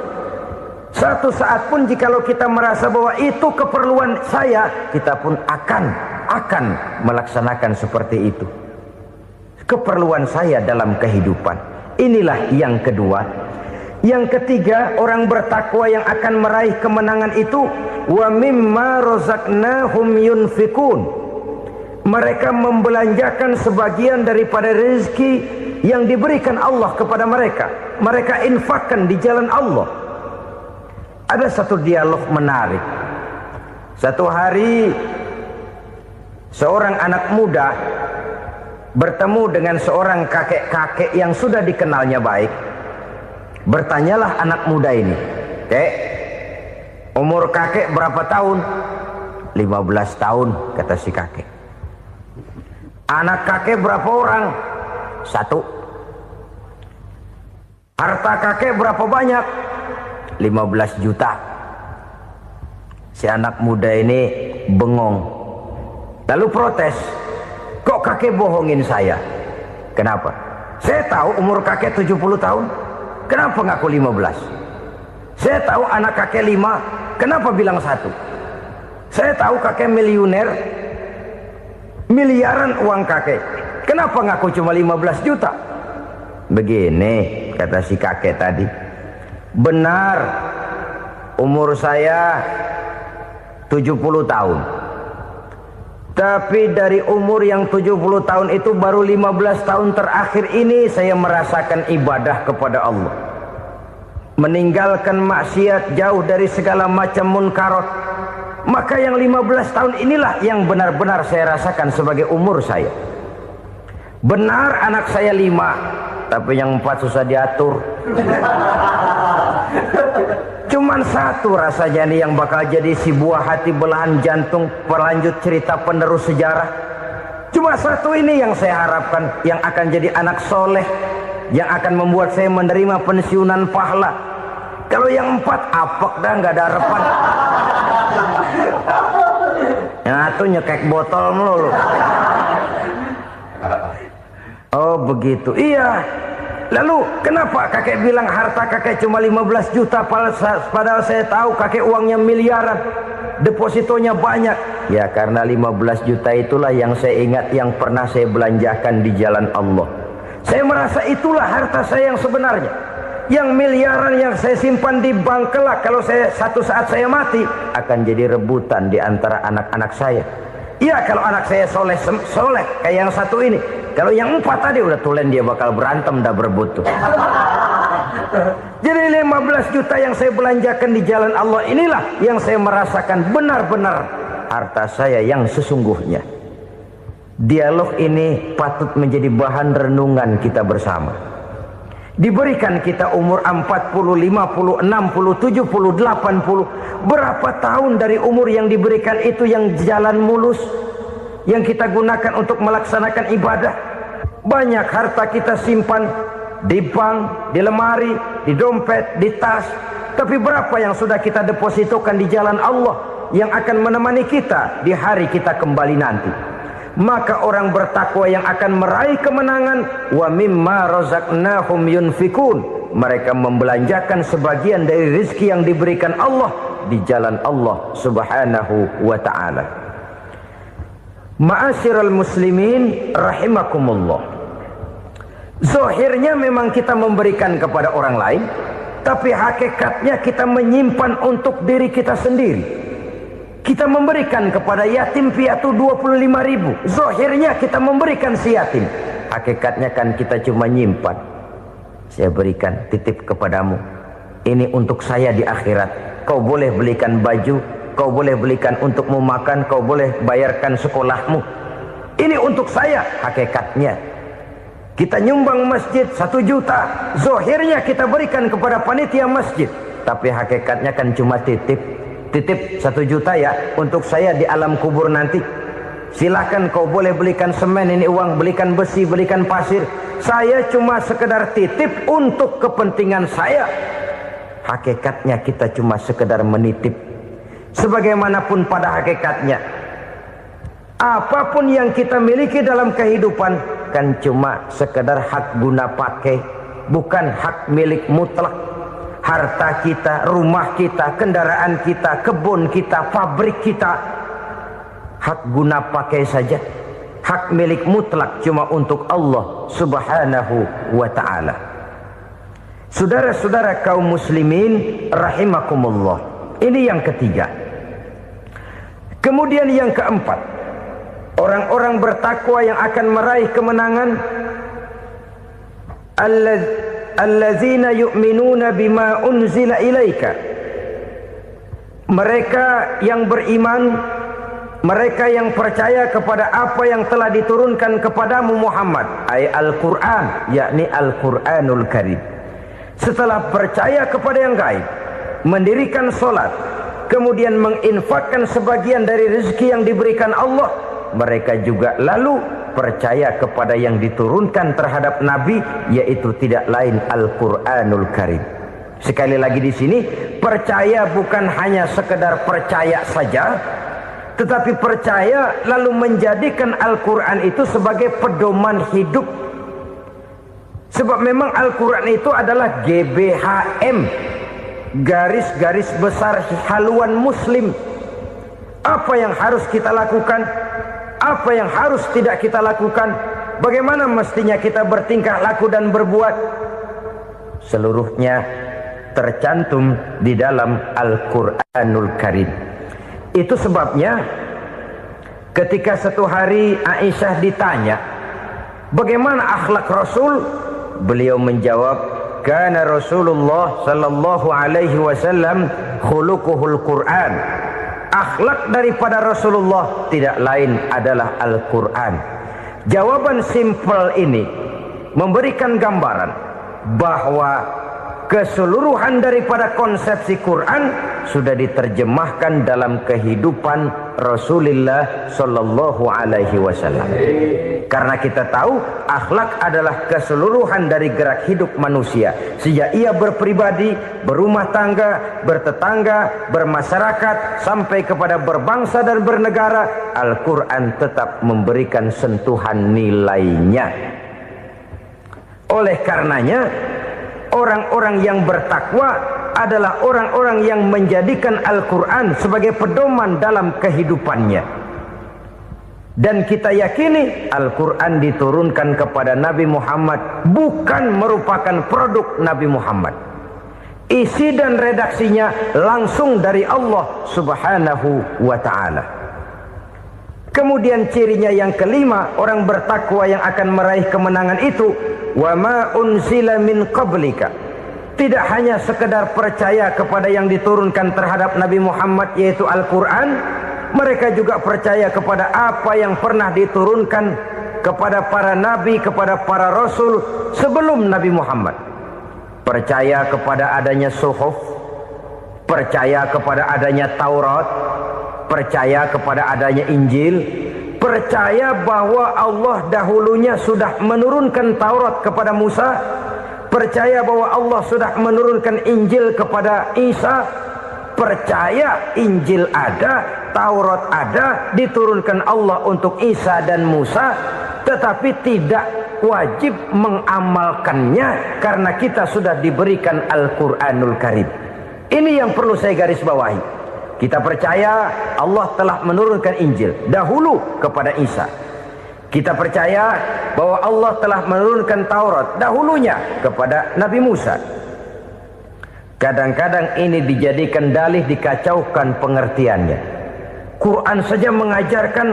Satu saat pun jikalau kita merasa bahwa itu keperluan saya, kita pun akan melaksanakan seperti itu. Keperluan saya dalam kehidupan. Inilah yang kedua. Yang ketiga, orang bertakwa yang akan meraih kemenangan itu, wa mimma razaqnahum yunfikun. Mereka membelanjakan sebagian daripada rezeki yang diberikan Allah kepada mereka. Mereka infakkan di jalan Allah. Ada satu dialog menarik. Satu hari seorang anak muda bertemu dengan seorang kakek-kakek yang sudah dikenalnya baik. Bertanyalah anak muda ini, "Kek, umur kakek berapa tahun?" 15 tahun, kata si kakek. "Anak kakek berapa orang?" 1. "Harta kakek berapa banyak?" 15 juta. Si anak muda ini bengong. Lalu protes, "Kok kakek bohongin saya?" "Kenapa?" "Saya tahu umur kakek 70 tahun. Kenapa ngaku 15? Saya tahu anak kakek 5. Kenapa bilang 1? Saya tahu kakek miliuner, miliaran uang kakek. Kenapa ngaku cuma 15 juta? Begini, kata si kakek tadi. Benar, umur saya 70 tahun. Tapi dari umur yang 70 tahun itu baru 15 tahun terakhir ini saya merasakan ibadah kepada Allah. Meninggalkan maksiat, jauh dari segala macam munkarat. Maka yang 15 tahun inilah yang benar-benar saya rasakan sebagai umur saya. Benar anak saya 5, tapi yang 4 susah diatur. Cuman 1 rasanya nih yang bakal jadi si buah hati, belahan jantung, pelanjut cerita penerus sejarah. Cuma 1 ini yang saya harapkan, yang akan jadi anak soleh, yang akan membuat saya menerima pensiunan pahala. Kalau yang 4 apek dah, nggak ada harapan. Yang 1 nyekek botol melulu. Oh begitu, iya. Lalu kenapa kakek bilang harta kakek cuma 15 juta padahal saya tahu kakek uangnya miliaran, depositonya banyak? Ya karena 15 juta itulah yang saya ingat yang pernah saya belanjakan di jalan Allah. Saya merasa itulah harta saya yang sebenarnya. Yang miliaran yang saya simpan di bank kelak, kalau satu saat saya mati, akan jadi rebutan di antara anak-anak saya. Iya kalau anak saya soleh kayak yang 1 ini. Kalau yang 4 tadi udah tulen dia bakal berantem dah berebut tuh. Jadi 15 juta yang saya belanjakan di jalan Allah inilah yang saya merasakan benar-benar harta saya yang sesungguhnya. Dialog ini patut menjadi bahan renungan kita bersama. Diberikan kita umur 40, 50, 60, 70, 80. Berapa tahun dari umur yang diberikan itu yang jalan mulus, yang kita gunakan untuk melaksanakan ibadah? Banyak harta kita simpan di bank, di lemari, di dompet, di tas. Tapi berapa yang sudah kita depositokan di jalan Allah yang akan menemani kita di hari kita kembali nanti? Maka orang bertakwa yang akan meraih kemenangan, wa mimma razaqnahum yunfikun, mereka membelanjakan sebagian dari rezeki yang diberikan Allah di jalan Allah Subhanahu wa ta'ala. Ma'asyiral muslimin rahimakumullah. Zahirnya memang kita memberikan kepada orang lain, tapi hakikatnya kita menyimpan untuk diri kita sendiri. Kita memberikan kepada yatim piatu 25.000. Zahirnya kita memberikan si yatim, hakikatnya kan kita cuma nyimpan. Saya berikan, titip kepadamu, ini untuk saya di akhirat. Kau boleh belikan baju, kau boleh belikan untukmu makan, kau boleh bayarkan sekolahmu. Ini untuk saya. Hakikatnya kita nyumbang masjid 1 juta, zahirnya kita berikan kepada panitia masjid, tapi hakikatnya kan cuma titip 1 juta ya, untuk saya di alam kubur nanti. Silahkan kau boleh belikan semen, ini uang, belikan besi, belikan pasir. Saya cuma sekedar titip untuk kepentingan saya. Hakikatnya kita cuma sekedar menitip. Sebagaimanapun pada hakikatnya, apapun yang kita miliki dalam kehidupan kan cuma sekedar hak guna pakai, bukan hak milik mutlak. Harta kita, rumah kita, kendaraan kita, kebun kita, pabrik kita, hak guna pakai saja. Hak milik mutlak cuma untuk Allah Subhanahu wa ta'ala. Saudara-saudara kaum muslimin rahimakumullah. Ini yang ketiga. Kemudian yang keempat, orang-orang bertakwa yang akan meraih kemenangan, allazina yu'minuna bima unzila ilaika. Mereka yang beriman, mereka yang percaya kepada apa yang telah diturunkan kepadamu Muhammad, ay Al-Quran, yakni Al-Quranul Karim. Setelah percaya kepada yang gaib, mendirikan solat, kemudian menginfakkan sebagian dari rezeki yang diberikan Allah, mereka juga lalu percaya kepada yang diturunkan terhadap Nabi, yaitu tidak lain Al-Quranul Karim. Sekali lagi di sini, percaya bukan hanya sekedar percaya saja, tetapi percaya lalu menjadikan Al-Quran itu sebagai pedoman hidup. Sebab memang Al-Quran itu adalah GBHM, garis-garis besar haluan muslim. Apa yang harus kita lakukan, apa yang harus tidak kita lakukan, bagaimana mestinya kita bertingkah laku dan berbuat, seluruhnya tercantum di dalam Al-Quranul Karim. Itu sebabnya ketika satu hari Aisyah ditanya bagaimana akhlak Rasul, beliau menjawab, kana Rasulullah sallallahu alaihi wasallam khuluquhul Quran. Akhlak daripada Rasulullah tidak lain adalah Al-Quran. Jawaban simpel ini memberikan gambaran bahwa keseluruhan daripada konsepsi Quran sudah diterjemahkan dalam kehidupan Rasulullah sallallahu alaihi wasallam. Karena kita tahu akhlak adalah keseluruhan dari gerak hidup manusia. Sejak ia berpribadi, berumah tangga, bertetangga, bermasyarakat, sampai kepada berbangsa dan bernegara, Al-Quran tetap memberikan sentuhan nilainya. Oleh karenanya, orang-orang yang bertakwa adalah orang-orang yang menjadikan Al-Quran sebagai pedoman dalam kehidupannya. Dan kita yakini Al-Quran diturunkan kepada Nabi Muhammad bukan merupakan produk Nabi Muhammad. Isi dan redaksinya langsung dari Allah Subhanahu wa ta'ala. Kemudian cirinya yang kelima, orang bertakwa yang akan meraih kemenangan itu, wa ma unzila min qablika. Tidak hanya sekedar percaya kepada yang diturunkan terhadap Nabi Muhammad, yaitu Al-Quran, mereka juga percaya kepada apa yang pernah diturunkan kepada para nabi, kepada para rasul sebelum Nabi Muhammad. Percaya kepada adanya suhuf, percaya kepada adanya Taurat, percaya kepada adanya Injil, percaya bahwa Allah dahulunya sudah menurunkan Taurat kepada Musa, percaya bahwa Allah sudah menurunkan Injil kepada Isa, percaya Injil ada, Taurat ada, diturunkan Allah untuk Isa dan Musa, tetapi tidak wajib mengamalkannya karena kita sudah diberikan Al-Quranul Karim. Ini yang perlu saya garis bawahi. Kita percaya Allah telah menurunkan Injil dahulu kepada Isa. Kita percaya bahwa Allah telah menurunkan Taurat dahulunya kepada Nabi Musa. Kadang-kadang ini dijadikan dalih, dikacaukan pengertiannya. Quran saja mengajarkan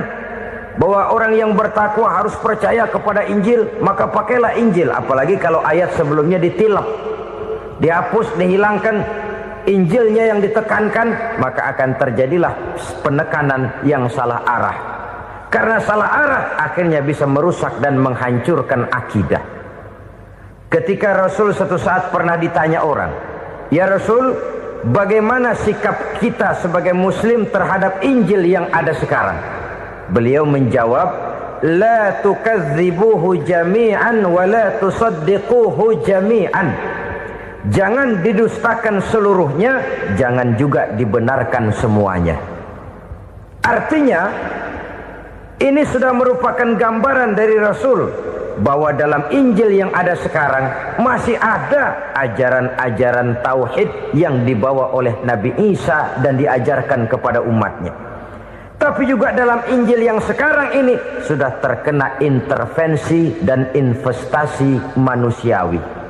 bahwa orang yang bertakwa harus percaya kepada Injil, maka pakailah Injil. Apalagi kalau ayat sebelumnya ditilap, dihapus, dihilangkan, Injilnya yang ditekankan, maka akan terjadilah penekanan yang salah arah. Karena salah arah akhirnya bisa merusak dan menghancurkan akidah. Ketika Rasul suatu saat pernah ditanya orang, "Ya Rasul, bagaimana sikap kita sebagai muslim terhadap Injil yang ada sekarang?" Beliau menjawab, "La tukadzibuhu jami'an wa la tusaddiquhu jami'an." Jangan didustakan seluruhnya, jangan juga dibenarkan semuanya. Artinya, ini sudah merupakan gambaran dari Rasul bahwa dalam Injil yang ada sekarang masih ada ajaran-ajaran tauhid yang dibawa oleh Nabi Isa dan diajarkan kepada umatnya. Tapi juga dalam Injil yang sekarang ini sudah terkena intervensi dan investasi manusiawi.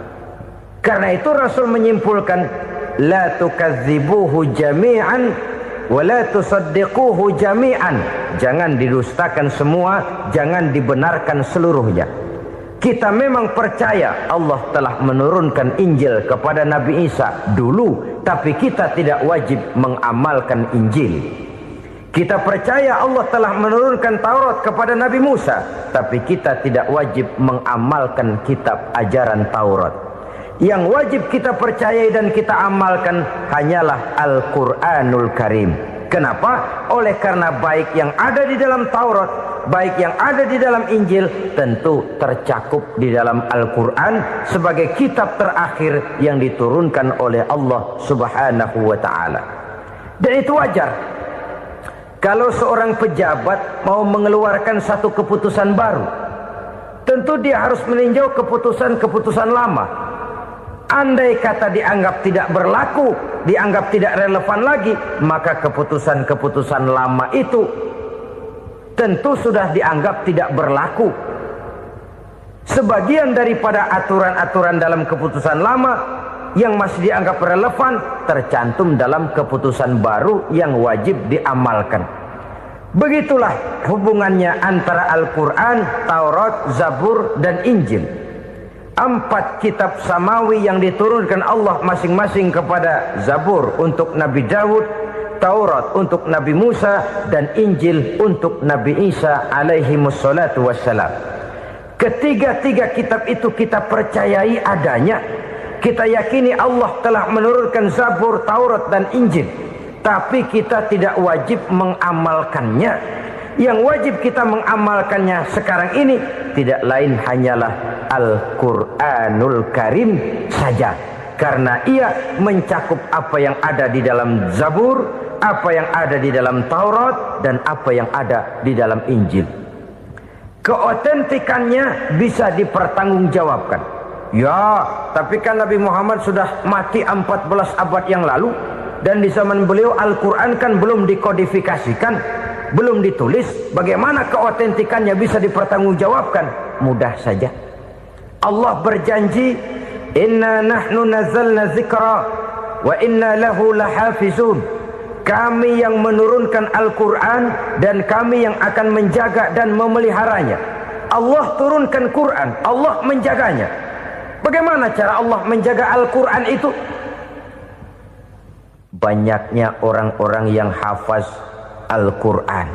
Karena itu Rasul menyimpulkan, la tukadzibuhu jami'an wa la tusaddiquhu jami'an. Jangan didustakan semua, jangan dibenarkan seluruhnya. Kita memang percaya Allah telah menurunkan Injil kepada Nabi Isa dulu, tapi kita tidak wajib mengamalkan Injil. Kita percaya Allah telah menurunkan Taurat kepada Nabi Musa, tapi kita tidak wajib mengamalkan kitab ajaran Taurat. Yang wajib kita percayai dan kita amalkan hanyalah Al-Quranul Karim. Kenapa? Oleh karena baik yang ada di dalam Taurat, baik yang ada di dalam Injil, tentu tercakup di dalam Al-Quran sebagai kitab terakhir yang diturunkan oleh Allah Subhanahu wa Ta'ala. Dan itu wajar. Kalau seorang pejabat mau mengeluarkan satu keputusan baru, tentu dia harus meninjau keputusan-keputusan lama. Andai kata dianggap tidak berlaku, dianggap tidak relevan lagi, maka keputusan-keputusan lama itu tentu sudah dianggap tidak berlaku. Sebagian daripada aturan-aturan dalam keputusan lama yang masih dianggap relevan tercantum dalam keputusan baru yang wajib diamalkan. Begitulah hubungannya antara Al-Quran, Taurat, Zabur, dan Injil. 4 kitab samawi yang diturunkan Allah masing-masing kepada Zabur untuk Nabi Daud, Taurat untuk Nabi Musa, dan Injil untuk Nabi Isa alaihi wassalatu wassalam. Ketiga-tiga kitab itu kita percayai adanya. Kita yakini Allah telah menurunkan Zabur, Taurat, dan Injil. Tapi kita tidak wajib mengamalkannya. Yang wajib kita mengamalkannya sekarang ini tidak lain hanyalah Al-Quranul Karim saja. Karena ia mencakup apa yang ada di dalam Zabur, apa yang ada di dalam Taurat, dan apa yang ada di dalam Injil. Keotentikannya bisa dipertanggungjawabkan. Ya, tapi kan Nabi Muhammad sudah mati 14 abad yang lalu, dan di zaman beliau Al-Quran kan belum dikodifikasikan, belum ditulis. Bagaimana keotentikannya bisa dipertanggungjawabkan? Mudah saja. Allah berjanji, inna nahnu nazzalna dzikra wa inna lahu lahafizun. Kami yang menurunkan Al-Quran dan kami yang akan menjaga dan memeliharanya. Allah turunkan Quran, Allah menjaganya. Bagaimana cara Allah menjaga Al-Quran itu? Banyaknya orang-orang yang hafaz Al-Quran.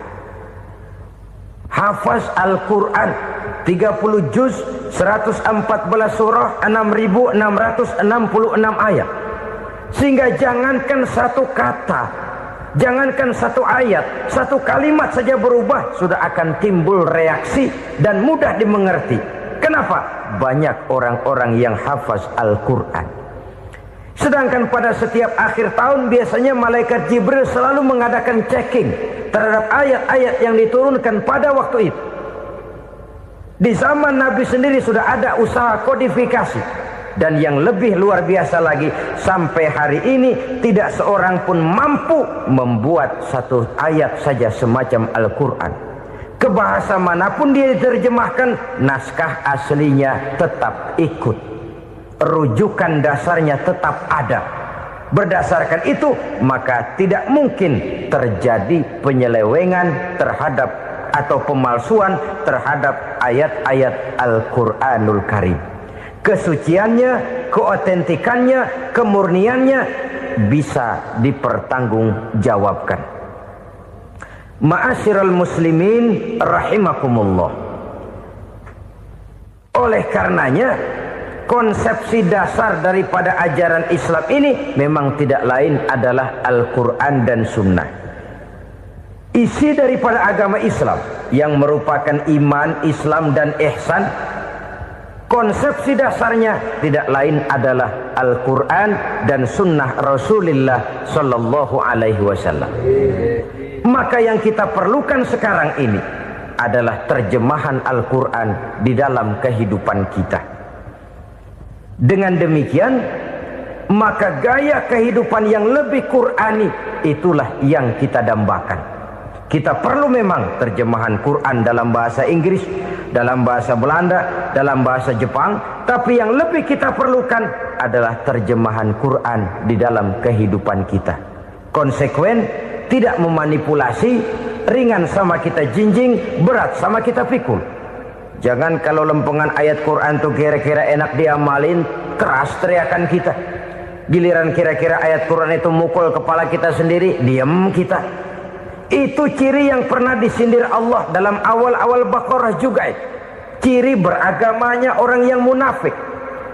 Hafaz Al-Quran 30 juz, 114 surah, 6.666 ayat. Sehingga jangankan satu kata Jangankan satu ayat, satu kalimat saja berubah sudah akan timbul reaksi dan mudah dimengerti. Kenapa? Banyak orang-orang yang hafaz Al-Quran. Sedangkan pada setiap akhir tahun biasanya malaikat Jibril selalu mengadakan checking terhadap ayat-ayat yang diturunkan pada waktu itu. Di zaman Nabi sendiri sudah ada usaha kodifikasi. Dan yang lebih luar biasa lagi, sampai hari ini tidak seorang pun mampu membuat satu ayat saja semacam Al-Quran. Ke bahasa manapun dia diterjemahkan, naskah aslinya tetap ikut. Rujukan dasarnya tetap ada. Berdasarkan itu, maka tidak mungkin terjadi penyelewengan terhadap atau pemalsuan terhadap ayat-ayat Al-Quranul Karim. Kesuciannya, keotentikannya, kemurniannya bisa dipertanggungjawabkan. Ma'asyiral muslimin rahimakumullah. Oleh karenanya, konsepsi dasar daripada ajaran Islam ini memang tidak lain adalah Al-Quran dan Sunnah. Isi daripada agama Islam yang merupakan iman, Islam dan ihsan, konsepsi dasarnya tidak lain adalah Al-Quran dan Sunnah Rasulullah Sallallahu Alaihi Wasallam. Maka yang kita perlukan sekarang ini adalah terjemahan Al-Quran di dalam kehidupan kita. Dengan demikian, maka gaya kehidupan yang lebih Qurani itulah yang kita dambakan. Kita perlu memang terjemahan Quran dalam bahasa Inggris, dalam bahasa Belanda, dalam bahasa Jepang, tapi yang lebih kita perlukan adalah terjemahan Quran di dalam kehidupan kita. Konsekuen, tidak memanipulasi, ringan sama kita jinjing, berat sama kita pikul. Jangan kalau lempengan ayat Quran tuh kira-kira enak diamalin, keras teriakan kita. Giliran kira-kira ayat Quran itu mukul kepala kita sendiri, diam kita. Itu ciri yang pernah disindir Allah dalam awal-awal Baqarah juga. Ciri beragamanya orang yang munafik.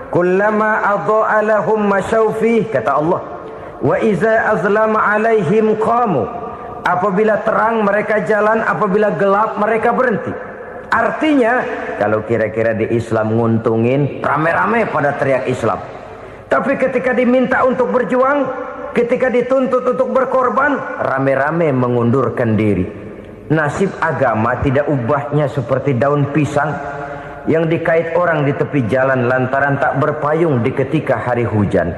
Kullama adha'a lahum masyawfi, kata Allah. Wa iza azlama alaihim qamu. Apabila terang mereka jalan, apabila gelap mereka berhenti. Artinya, kalau kira-kira di Islam nguntungin, rame-rame pada teriak Islam. Tapi ketika diminta untuk berjuang, ketika dituntut untuk berkorban, rame-rame mengundurkan diri. Nasib agama tidak ubahnya seperti daun pisang yang dikait orang di tepi jalan lantaran tak berpayung di ketika hari hujan.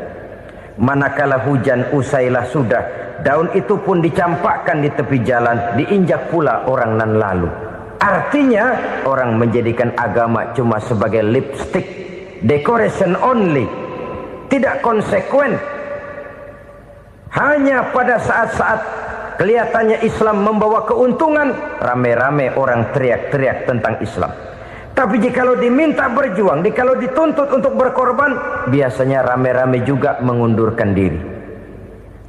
Manakala hujan usailah sudah, daun itu pun dicampakkan di tepi jalan, diinjak pula orang nan lalu. Artinya, orang menjadikan agama cuma sebagai lipstick, decoration only, tidak konsekuen. Hanya pada saat-saat kelihatannya Islam membawa keuntungan, rame-rame orang teriak-teriak tentang Islam. Tapi jikalau diminta berjuang, jikalau dituntut untuk berkorban, biasanya rame-rame juga mengundurkan diri.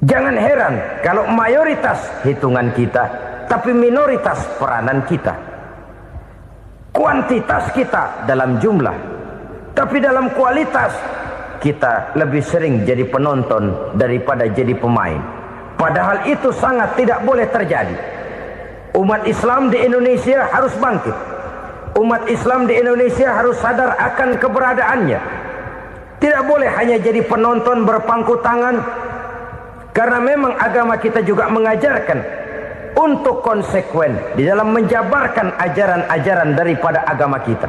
Jangan heran kalau mayoritas hitungan kita, tapi minoritas peranan kita. Kuantitas kita dalam jumlah, tapi dalam kualitas kita lebih sering jadi penonton daripada jadi pemain. Padahal itu sangat tidak boleh terjadi. Umat Islam di Indonesia harus bangkit. Umat Islam di Indonesia harus sadar akan keberadaannya. Tidak boleh hanya jadi penonton berpangku tangan. Karena memang agama kita juga mengajarkan untuk konsekuen di dalam menjabarkan ajaran-ajaran daripada agama kita.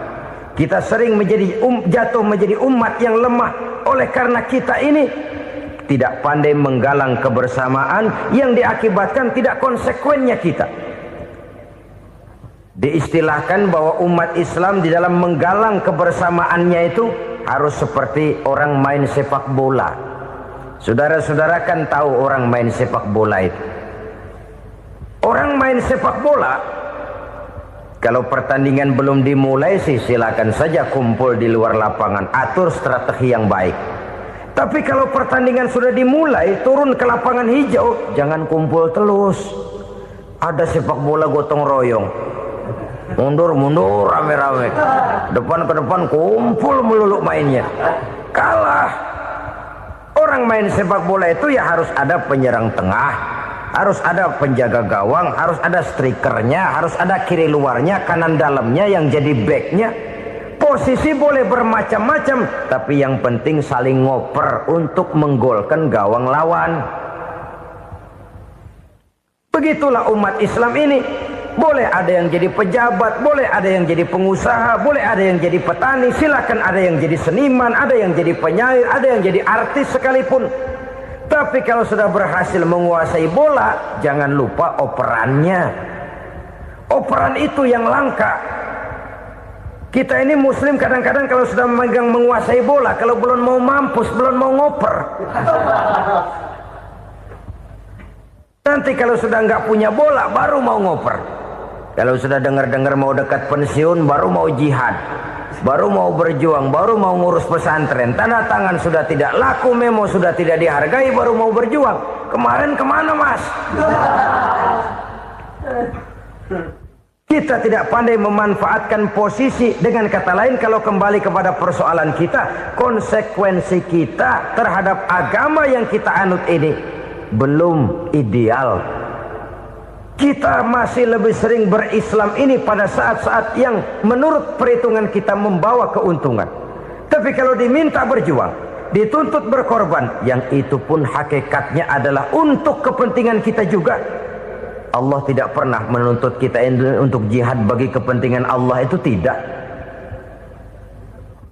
Kita sering menjadi jatuh menjadi umat yang lemah oleh karena kita ini tidak pandai menggalang kebersamaan yang diakibatkan tidak konsekuennya kita. Diistilahkan bahwa umat Islam di dalam menggalang kebersamaannya itu harus seperti orang main sepak bola. Saudara-saudara kan tahu orang main sepak bola itu. Orang main sepak bola, kalau pertandingan belum dimulai sih silakan saja kumpul di luar lapangan, atur strategi yang baik. Tapi kalau pertandingan sudah dimulai, turun ke lapangan hijau, jangan kumpul terus. Ada sepak bola gotong royong, mundur-mundur rame-rame, depan ke depan kumpul melulu mainnya. Kalah. Orang main sepak bola itu ya harus ada penyerang tengah, harus ada penjaga gawang, harus ada strikernya, harus ada kiri luarnya, kanan dalamnya yang jadi backnya. Posisi boleh bermacam-macam, tapi yang penting saling ngoper untuk menggolkan gawang lawan. Begitulah umat Islam ini. Boleh ada yang jadi pejabat, boleh ada yang jadi pengusaha, boleh ada yang jadi petani, silakan ada yang jadi seniman, ada yang jadi penyair, ada yang jadi artis sekalipun. Tapi kalau sudah berhasil menguasai bola, jangan lupa operannya. Operan itu yang langka. Kita ini muslim kadang-kadang kalau sudah memegang menguasai bola, kalau belum mau mampus, belum mau ngoper. Nanti kalau sudah nggak punya bola, baru mau ngoper. Kalau sudah dengar-dengar mau dekat pensiun, baru mau jihad, baru mau berjuang, baru mau ngurus pesantren. Tanda tangan sudah tidak laku, memo sudah tidak dihargai, baru mau berjuang. Kemarin kemana mas? Kita tidak pandai memanfaatkan posisi. Dengan kata lain, kalau kembali kepada persoalan kita, konsekuensi kita terhadap agama yang kita anut ini belum ideal. Kita masih lebih sering berislam ini pada saat-saat yang menurut perhitungan kita membawa keuntungan. Tapi kalau diminta berjuang, dituntut berkorban, yang itu pun hakikatnya adalah untuk kepentingan kita juga. Allah tidak pernah menuntut kita untuk jihad bagi kepentingan Allah, itu tidak.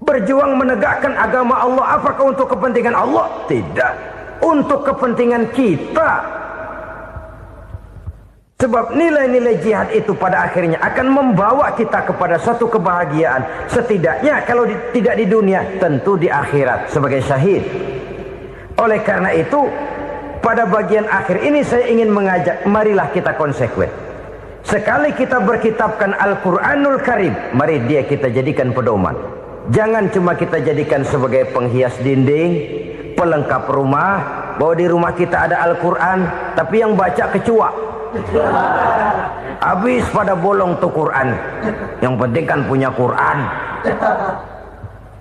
Berjuang menegakkan agama Allah, apakah untuk kepentingan Allah? Tidak. Untuk kepentingan kita. Sebab nilai-nilai jihad itu pada akhirnya akan membawa kita kepada satu kebahagiaan. Setidaknya kalau tidak di dunia, tentu di akhirat sebagai syahid. Oleh karena itu, pada bagian akhir ini saya ingin mengajak, marilah kita konsekuen. Sekali kita berkitabkan Al-Quranul Karim, mari dia kita jadikan pedoman. Jangan cuma kita jadikan sebagai penghias dinding, pelengkap rumah, bahwa di rumah kita ada Al-Quran, tapi yang baca kecoa. Habis pada bolong tuh Quran. Yang penting kan punya Quran.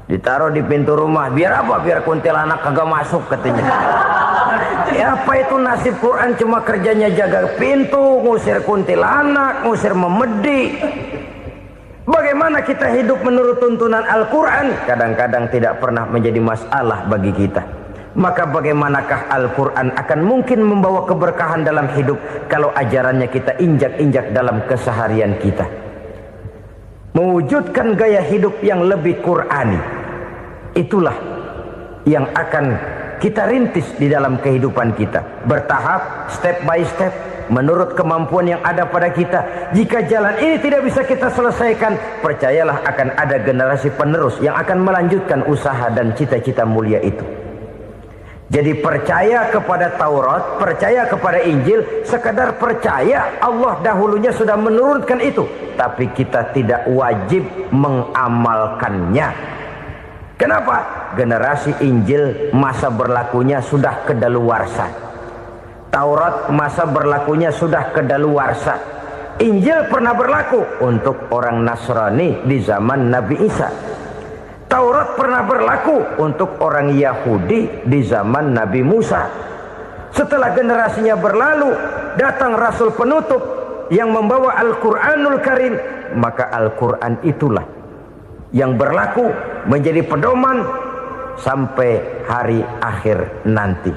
Ditaruh di pintu rumah. Biar apa? Biar kuntilanak kagak masuk katanya. Ya apa itu nasib Quran? Cuma kerjanya jaga pintu, ngusir kuntilanak, ngusir memedi. Bagaimana kita hidup menurut tuntunan Al-Quran? Kadang-kadang tidak pernah menjadi masalah bagi kita. Maka bagaimanakah Al-Quran akan mungkin membawa keberkahan dalam hidup kalau ajarannya kita injak-injak dalam keseharian kita? Mewujudkan gaya hidup yang lebih Qurani, itulah yang akan kita rintis di dalam kehidupan kita. Bertahap, step by step, menurut kemampuan yang ada pada kita. Jika jalan ini tidak bisa kita selesaikan, percayalah akan ada generasi penerus yang akan melanjutkan usaha dan cita-cita mulia itu. Jadi percaya kepada Taurat, percaya kepada Injil, sekadar percaya Allah dahulunya sudah menurunkan itu. Tapi kita tidak wajib mengamalkannya. Kenapa? Generasi Injil masa berlakunya sudah kedaluwarsa. Taurat masa berlakunya sudah kedaluwarsa. Injil pernah berlaku untuk orang Nasrani di zaman Nabi Isa. Taurat pernah berlaku untuk orang Yahudi di zaman Nabi Musa. Setelah generasinya berlalu, datang Rasul penutup yang membawa Al-Quranul Karim. Maka Al-Quran itulah yang berlaku menjadi pedoman sampai hari akhir nanti.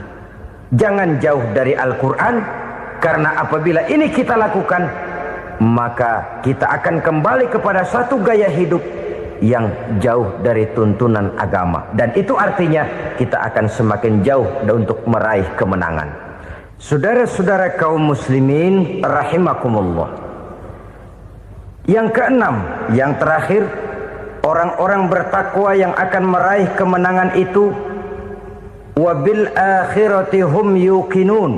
Jangan jauh dari Al-Quran, karena apabila ini kita lakukan, maka kita akan kembali kepada satu gaya hidup yang jauh dari tuntunan agama, dan itu artinya kita akan semakin jauh untuk meraih kemenangan. Saudara-saudara kaum muslimin rahimakumullah. Yang keenam, yang terakhir, orang-orang bertakwa yang akan meraih kemenangan itu wabil akhirati hum yuqinun.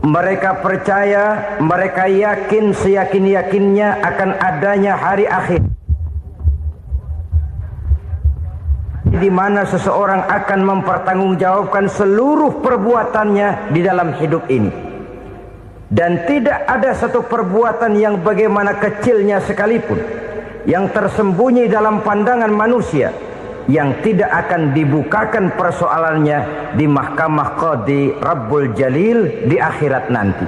Mereka percaya, mereka yakin seyakin-yakinnya akan adanya hari akhir, di mana seseorang akan mempertanggungjawabkan seluruh perbuatannya di dalam hidup ini. Dan tidak ada satu perbuatan yang bagaimana kecilnya sekalipun yang tersembunyi dalam pandangan manusia yang tidak akan dibukakan persoalannya di mahkamah Qadi Rabbul Jalil di akhirat nanti.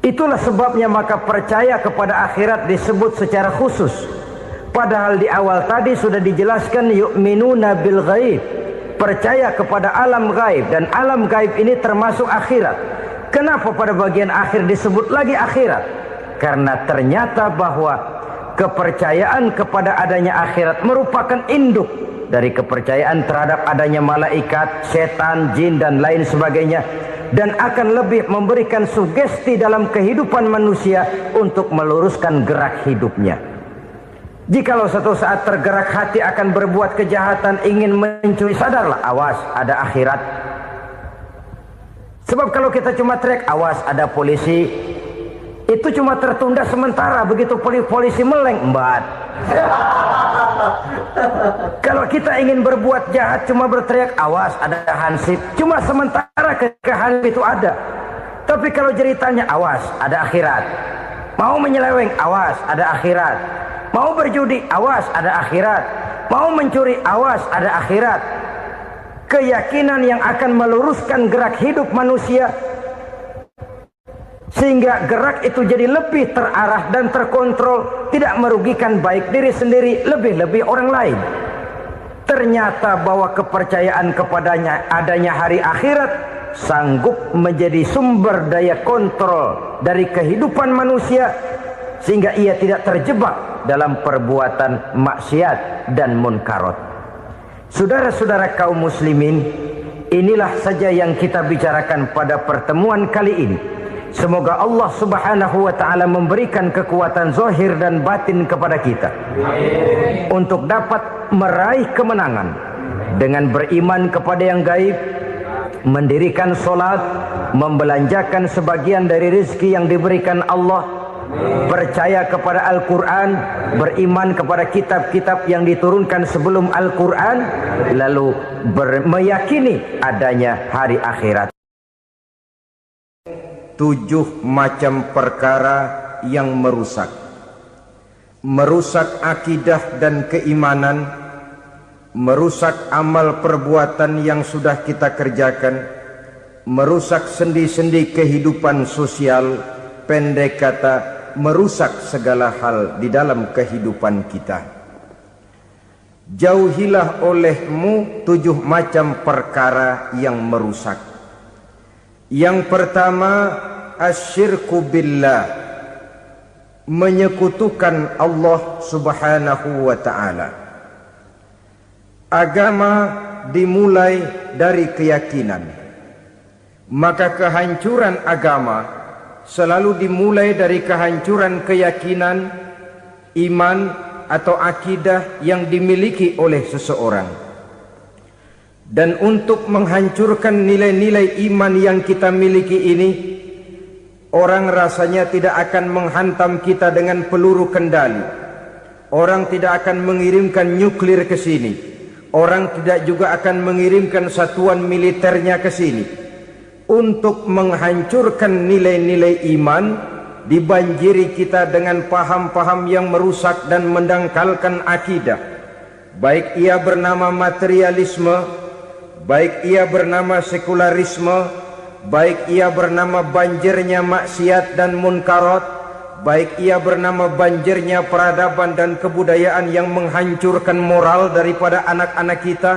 Itulah sebabnya maka percaya kepada akhirat disebut secara khusus. Padahal di awal tadi sudah dijelaskan yu'minuna bil ghaib, percaya kepada alam gaib, dan alam gaib ini termasuk akhirat. Kenapa pada bagian akhir disebut lagi akhirat? Karena ternyata bahwa kepercayaan kepada adanya akhirat merupakan induk dari kepercayaan terhadap adanya malaikat, setan, jin dan lain sebagainya, dan akan lebih memberikan sugesti dalam kehidupan manusia untuk meluruskan gerak hidupnya. Jikalau satu saat tergerak hati akan berbuat kejahatan, ingin mencuri, sadarlah, awas ada akhirat. Sebab kalau kita cuma teriak awas ada polisi, itu cuma tertunda sementara. Begitu polisi meleng, embat. Kalau kita ingin berbuat jahat cuma berteriak awas ada hansip, cuma sementara ketika hansip itu ada. Tapi kalau ceritanya awas ada akhirat, mau menyeleweng awas ada akhirat, mau berjudi awas ada akhirat, mau mencuri awas ada akhirat. Keyakinan yang akan meluruskan gerak hidup manusia sehingga gerak itu jadi lebih terarah dan terkontrol, tidak merugikan baik diri sendiri, lebih-lebih orang lain. Ternyata bahwa kepercayaan kepadanya adanya hari akhirat sanggup menjadi sumber daya kontrol dari kehidupan manusia, sehingga ia tidak terjebak dalam perbuatan maksiat dan munkarat. Saudara-saudara kaum muslimin, inilah saja yang kita bicarakan pada pertemuan kali ini. Semoga Allah subhanahu wa ta'ala memberikan kekuatan zahir dan batin kepada kita. Amin. Untuk dapat meraih kemenangan dengan beriman kepada yang gaib, mendirikan solat, membelanjakan sebagian dari rezeki yang diberikan Allah, percaya kepada Al-Quran, beriman kepada kitab-kitab yang diturunkan sebelum Al-Quran, lalu meyakini adanya hari akhirat. 7 macam perkara yang merusak akidah dan keimanan, merusak amal perbuatan yang sudah kita kerjakan, merusak sendi-sendi kehidupan sosial, pendek kata merusak segala hal di dalam kehidupan kita. Jauhilah olehmu 7 macam perkara yang merusak. Yang pertama, asyirku billah, menyekutukan Allah subhanahu wa ta'ala. Agama dimulai dari keyakinan, maka kehancuran agama selalu dimulai dari kehancuran keyakinan, iman atau akidah yang dimiliki oleh seseorang. Dan untuk menghancurkan nilai-nilai iman yang kita miliki ini, orang rasanya tidak akan menghantam kita dengan peluru kendali. Orang tidak akan mengirimkan nuklir ke sini. Orang tidak juga akan mengirimkan satuan militernya ke sini. Untuk menghancurkan nilai-nilai iman, dibanjiri kita dengan paham-paham yang merusak dan mendangkalkan akidah. Baik ia bernama materialisme, baik ia bernama sekularisme, baik ia bernama banjirnya maksiat dan munkarat, baik ia bernama banjirnya peradaban dan kebudayaan yang menghancurkan moral daripada anak-anak kita,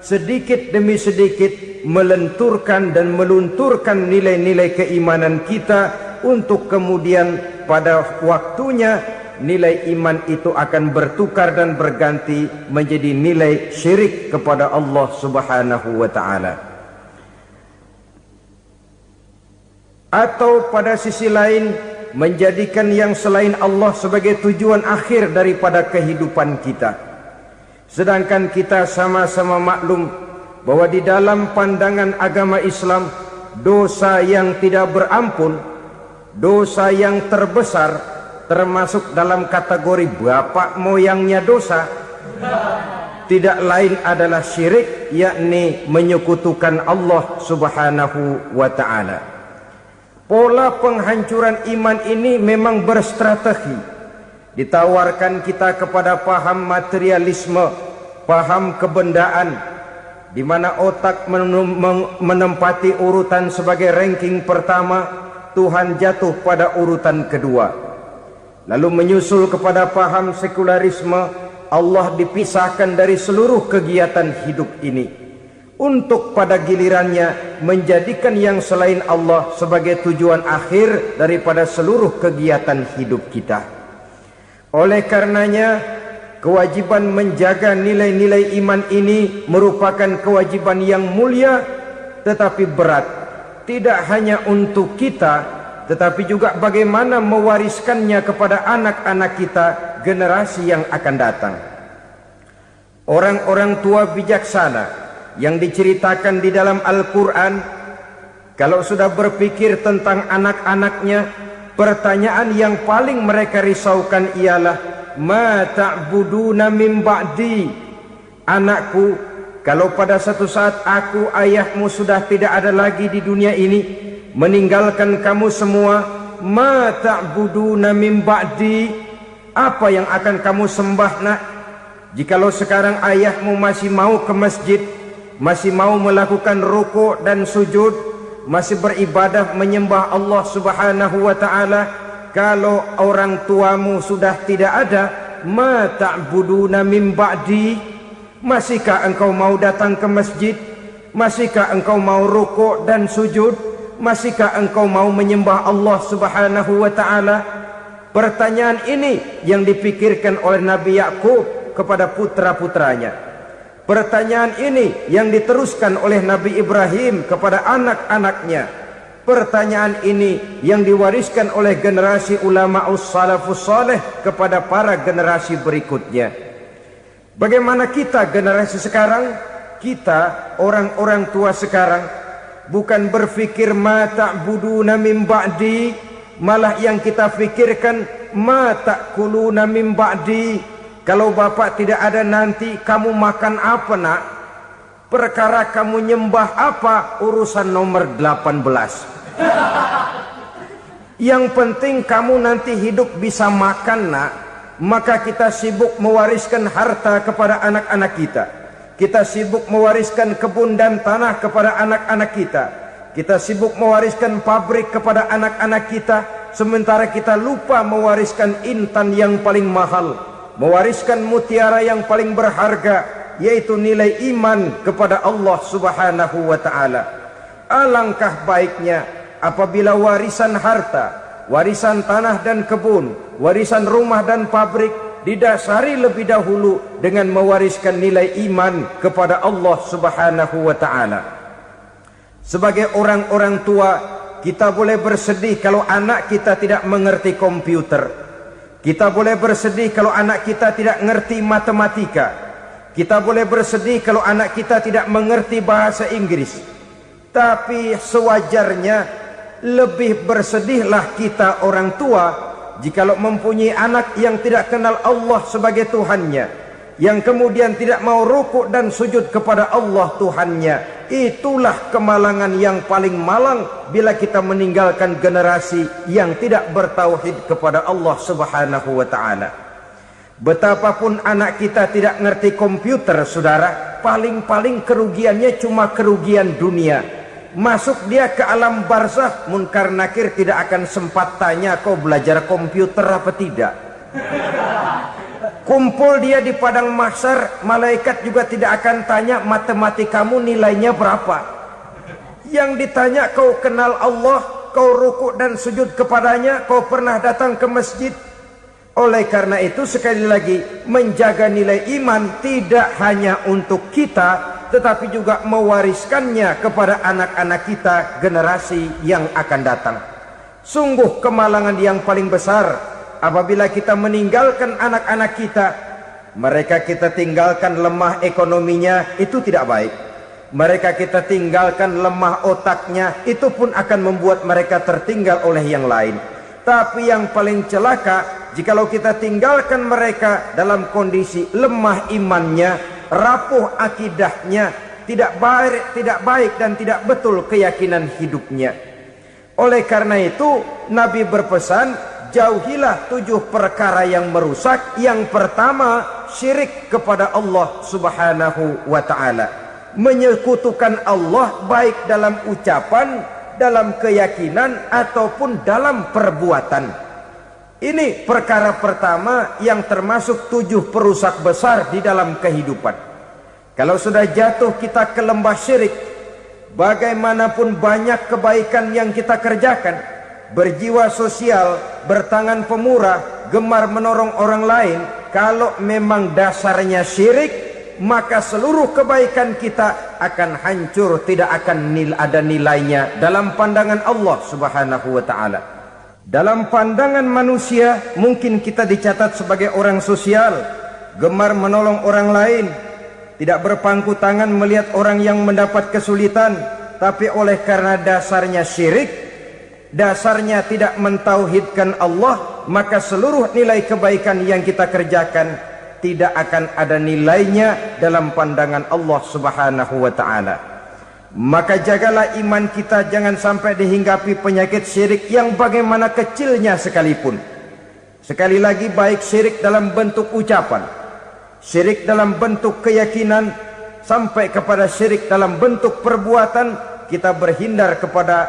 sedikit demi sedikit melenturkan dan melunturkan nilai-nilai keimanan kita, untuk kemudian pada waktunya nilai iman itu akan bertukar dan berganti menjadi nilai syirik kepada Allah subhanahu wa ta'ala. Atau pada sisi lain, menjadikan yang selain Allah sebagai tujuan akhir daripada kehidupan kita. Sedangkan kita sama-sama maklum bahwa di dalam pandangan agama Islam, dosa yang tidak berampun, dosa yang terbesar, termasuk dalam kategori bapak moyangnya dosa, tidak lain adalah syirik, yakni menyekutukan Allah subhanahu wa ta'ala. Pola penghancuran iman ini memang berstrategi. Ditawarkan kita kepada paham materialisme, paham kebendaan, di mana otak menempati urutan sebagai ranking pertama, Tuhan jatuh pada urutan kedua. Lalu menyusul kepada paham sekularisme, Allah dipisahkan dari seluruh kegiatan hidup ini, untuk pada gilirannya menjadikan yang selain Allah sebagai tujuan akhir daripada seluruh kegiatan hidup kita. Oleh karenanya, kewajiban menjaga nilai-nilai iman ini merupakan kewajiban yang mulia tetapi berat, tidak hanya untuk kita, tetapi juga bagaimana mewariskannya kepada anak-anak kita, generasi yang akan datang. Orang-orang tua bijaksana yang diceritakan di dalam Al-Quran, kalau sudah berpikir tentang anak-anaknya, pertanyaan yang paling mereka risaukan ialah, ma ta'buduna min ba'di. Anakku, kalau pada satu saat aku, ayahmu sudah tidak ada lagi di dunia ini, meninggalkan kamu semua, ma ta'buduna min ba'di, apa yang akan kamu sembah nak? Jikalau sekarang ayahmu masih mau ke masjid, masih mau melakukan rukuk dan sujud, masih beribadah menyembah Allah Subhanahu wa ta'ala, kalau orang tuamu sudah tidak ada, ma ta'buduna min ba'di, masihkah engkau mau datang ke masjid? Masihkah engkau mau rukuk dan sujud? Masihkah engkau mau menyembah Allah Subhanahu wa ta'ala? Pertanyaan ini yang dipikirkan oleh Nabi Yakub kepada putra-putranya. Pertanyaan ini yang diteruskan oleh Nabi Ibrahim kepada anak-anaknya. Pertanyaan ini yang diwariskan oleh generasi ulama'us salafus saleh kepada para generasi berikutnya. Bagaimana kita generasi sekarang? Kita orang-orang tua sekarang bukan berfikir ma ta'buduna min ba'di, malah yang kita fikirkan ma ta'kuluna min ba'di. Kalau bapak tidak ada nanti kamu makan apa nak? Perkara kamu nyembah apa, urusan nomor 18. Yang penting kamu nanti hidup bisa makan nak. Maka kita sibuk mewariskan harta kepada anak-anak kita. Kita sibuk mewariskan kebun dan tanah kepada anak-anak kita. Kita sibuk mewariskan pabrik kepada anak-anak kita, sementara kita lupa mewariskan intan yang paling mahal, mewariskan mutiara yang paling berharga, yaitu nilai iman kepada Allah Subhanahu wa ta'ala. Alangkah baiknya apabila warisan harta, warisan tanah dan kebun, warisan rumah dan pabrik didasari lebih dahulu dengan mewariskan nilai iman kepada Allah Subhanahu wa ta'ala. Sebagai orang-orang tua, kita boleh bersedih kalau anak kita tidak mengerti komputer. Kita boleh bersedih kalau anak kita tidak mengerti matematika. Kita boleh bersedih kalau anak kita tidak mengerti bahasa Inggris. Tapi sewajarnya lebih bersedihlah kita orang tua jikalau mempunyai anak yang tidak kenal Allah sebagai Tuhannya, yang kemudian tidak mau rukuk dan sujud kepada Allah Tuhannya. Itulah kemalangan yang paling malang bila kita meninggalkan generasi yang tidak bertauhid kepada Allah Subhanahu wa ta'ala. Betapapun anak kita tidak ngerti komputer, saudara, paling-paling kerugiannya cuma kerugian dunia. Masuk dia ke alam barzakh, munkar nakir tidak akan sempat tanya kau belajar komputer apa tidak. Kumpul dia di padang mahsyar, malaikat juga tidak akan tanya matematikamu nilainya berapa. Yang ditanya, kau kenal Allah, kau rukuk dan sujud kepadanya, kau pernah datang ke masjid. Oleh karena itu sekali lagi, menjaga nilai iman tidak hanya untuk kita, tetapi juga mewariskannya kepada anak-anak kita, generasi yang akan datang. Sungguh kemalangan yang paling besar apabila kita meninggalkan anak-anak kita. Mereka kita tinggalkan lemah ekonominya, itu tidak baik. Mereka kita tinggalkan lemah otaknya, itu pun akan membuat mereka tertinggal oleh yang lain. Tapi yang paling celaka, jikalau kita tinggalkan mereka dalam kondisi lemah imannya, rapuh akidahnya, tidak baik dan tidak betul keyakinan hidupnya. Oleh karena itu Nabi berpesan, jauhilah 7 perkara yang merusak. Yang pertama, syirik kepada Allah Subhanahu wa ta'ala, menyekutukan Allah baik dalam ucapan, dalam keyakinan ataupun dalam perbuatan. Ini perkara pertama yang termasuk 7 perusak besar di dalam kehidupan. Kalau sudah jatuh kita ke lembah syirik, bagaimanapun banyak kebaikan yang kita kerjakan, berjiwa sosial, bertangan pemurah, gemar menolong orang lain, kalau memang dasarnya syirik, maka seluruh kebaikan kita akan hancur, tidak akan ada nilainya dalam pandangan Allah Subhanahu wa ta'ala. Dalam pandangan manusia, mungkin kita dicatat sebagai orang sosial, gemar menolong orang lain, tidak berpangku tangan melihat orang yang mendapat kesulitan, tapi oleh karena dasarnya syirik, dasarnya tidak mentauhidkan Allah, maka seluruh nilai kebaikan yang kita kerjakan tidak akan ada nilainya dalam pandangan Allah Subhanahu wa ta'ala. Maka jagalah iman kita, jangan sampai dihinggapi penyakit syirik yang bagaimana kecilnya sekalipun. Sekali lagi, baik syirik dalam bentuk ucapan, syirik dalam bentuk keyakinan, sampai kepada syirik dalam bentuk perbuatan, kita berhindar kepada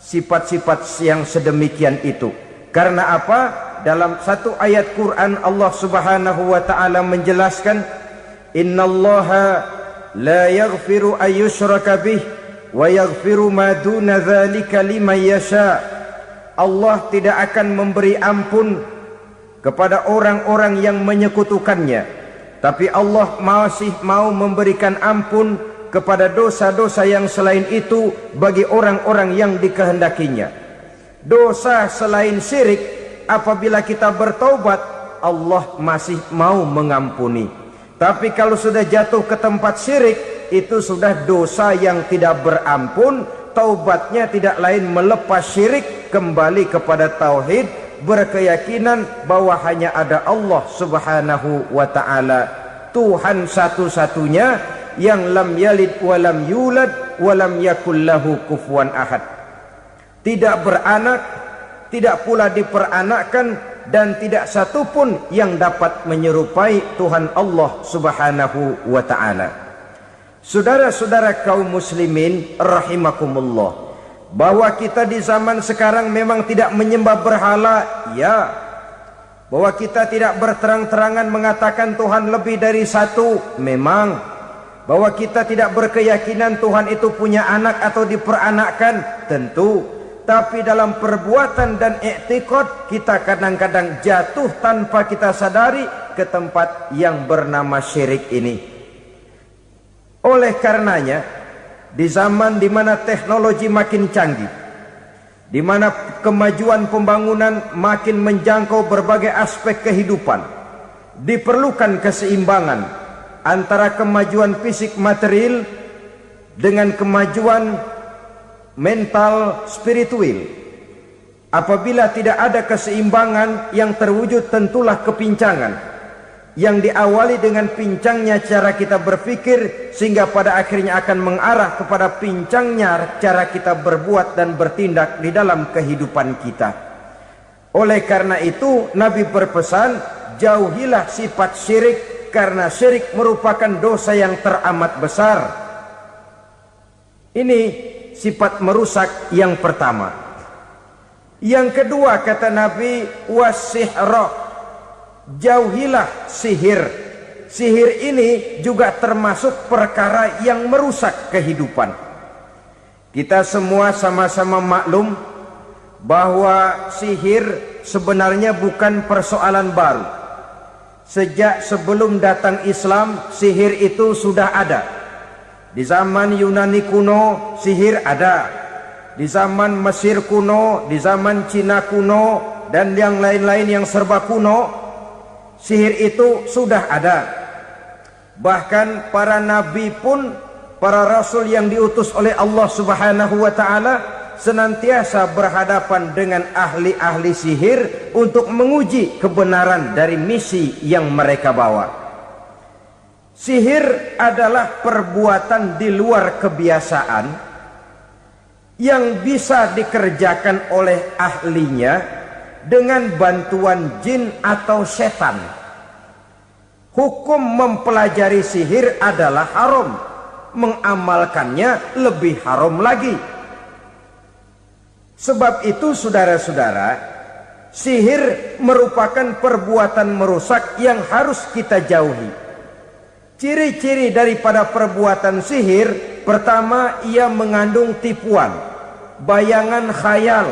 sifat-sifat yang sedemikian itu. Karena apa? Dalam satu ayat Quran Allah Subhanahu wa ta'ala menjelaskan, innallaha la yaghfiru ayyushraka bih wa yaghfiru ma duna dzalika liman yasha. Allah tidak akan memberi ampun kepada orang-orang yang menyekutukannya, tapi Allah masih mau memberikan ampun kepada dosa-dosa yang selain itu bagi orang-orang yang dikehendakinya. Dosa selain syirik, apabila kita bertaubat, Allah masih mau mengampuni. Tapi kalau sudah jatuh ke tempat syirik, itu sudah dosa yang tidak berampun. Taubatnya tidak lain melepas syirik, kembali kepada tauhid, berkeyakinan bahwa hanya ada Allah Subhanahu wa ta'ala, Tuhan satu-satunya yang lam yalid walam yulad walam yakul lahu kufuwan ahad. Tidak beranak, tidak pula diperanakkan, dan tidak satupun yang dapat menyerupai Tuhan Allah Subhanahu wa ta'ala. Saudara-saudara kaum muslimin rahimakumullah, bahwa kita di zaman sekarang memang tidak menyembah berhala, ya. Bahwa kita tidak berterang-terangan mengatakan Tuhan lebih dari satu, memang. Bahwa kita tidak berkeyakinan Tuhan itu punya anak atau diperanakkan, tentu. Tapi dalam perbuatan dan i'tiqad, kita kadang-kadang jatuh tanpa kita sadari ke tempat yang bernama syirik ini. Oleh karenanya, di zaman di mana teknologi makin canggih, di mana kemajuan pembangunan makin menjangkau berbagai aspek kehidupan, diperlukan keseimbangan antara kemajuan fisik material dengan kemajuan mental spiritual. Apabila tidak ada keseimbangan, yang terwujud tentulah kepincangan, yang diawali dengan pincangnya cara kita berpikir, sehingga pada akhirnya akan mengarah kepada pincangnya cara kita berbuat dan bertindak di dalam kehidupan kita. Oleh karena itu Nabi berpesan, jauhilah sifat syirik, karena syirik merupakan dosa yang teramat besar. Ini sifat merusak yang pertama. Yang kedua, kata Nabi, wasihra, jauhilah sihir. Sihir ini juga termasuk perkara yang merusak kehidupan. Kita semua sama-sama maklum bahwa sihir sebenarnya bukan persoalan baru. Sejak sebelum datang Islam, sihir itu sudah ada. Di zaman Yunani kuno, sihir ada. Di zaman Mesir kuno, di zaman Cina kuno, dan yang lain-lain yang serba kuno, sihir itu sudah ada. Bahkan para nabi pun, para rasul yang diutus oleh Allah Subhanahu wa ta'ala, senantiasa berhadapan dengan ahli-ahli sihir untuk menguji kebenaran dari misi yang mereka bawa. Sihir adalah perbuatan di luar kebiasaan yang bisa dikerjakan oleh ahlinya dengan bantuan jin atau setan. Hukum mempelajari sihir adalah haram, mengamalkannya lebih haram lagi. Sebab itu saudara-saudara, sihir merupakan perbuatan merusak yang harus kita jauhi. Ciri-ciri daripada perbuatan sihir, pertama, ia mengandung tipuan, bayangan khayal.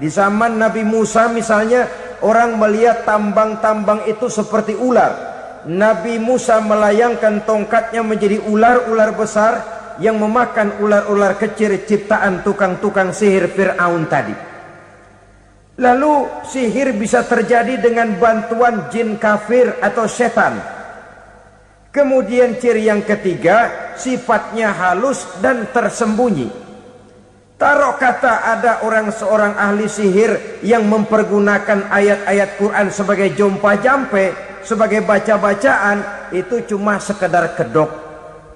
Di zaman Nabi Musa misalnya, orang melihat tambang-tambang itu seperti ular. Nabi Musa melayangkan tongkatnya menjadi ular-ular besar yang memakan ular-ular kecil ciptaan tukang-tukang sihir Fir'aun tadi. Lalu sihir bisa terjadi dengan bantuan jin kafir atau setan. Kemudian ciri yang ketiga, sifatnya halus dan tersembunyi. Taruh kata ada seorang ahli sihir yang mempergunakan ayat-ayat Quran sebagai jompa-jampe, sebagai baca-bacaan, itu cuma sekedar kedok.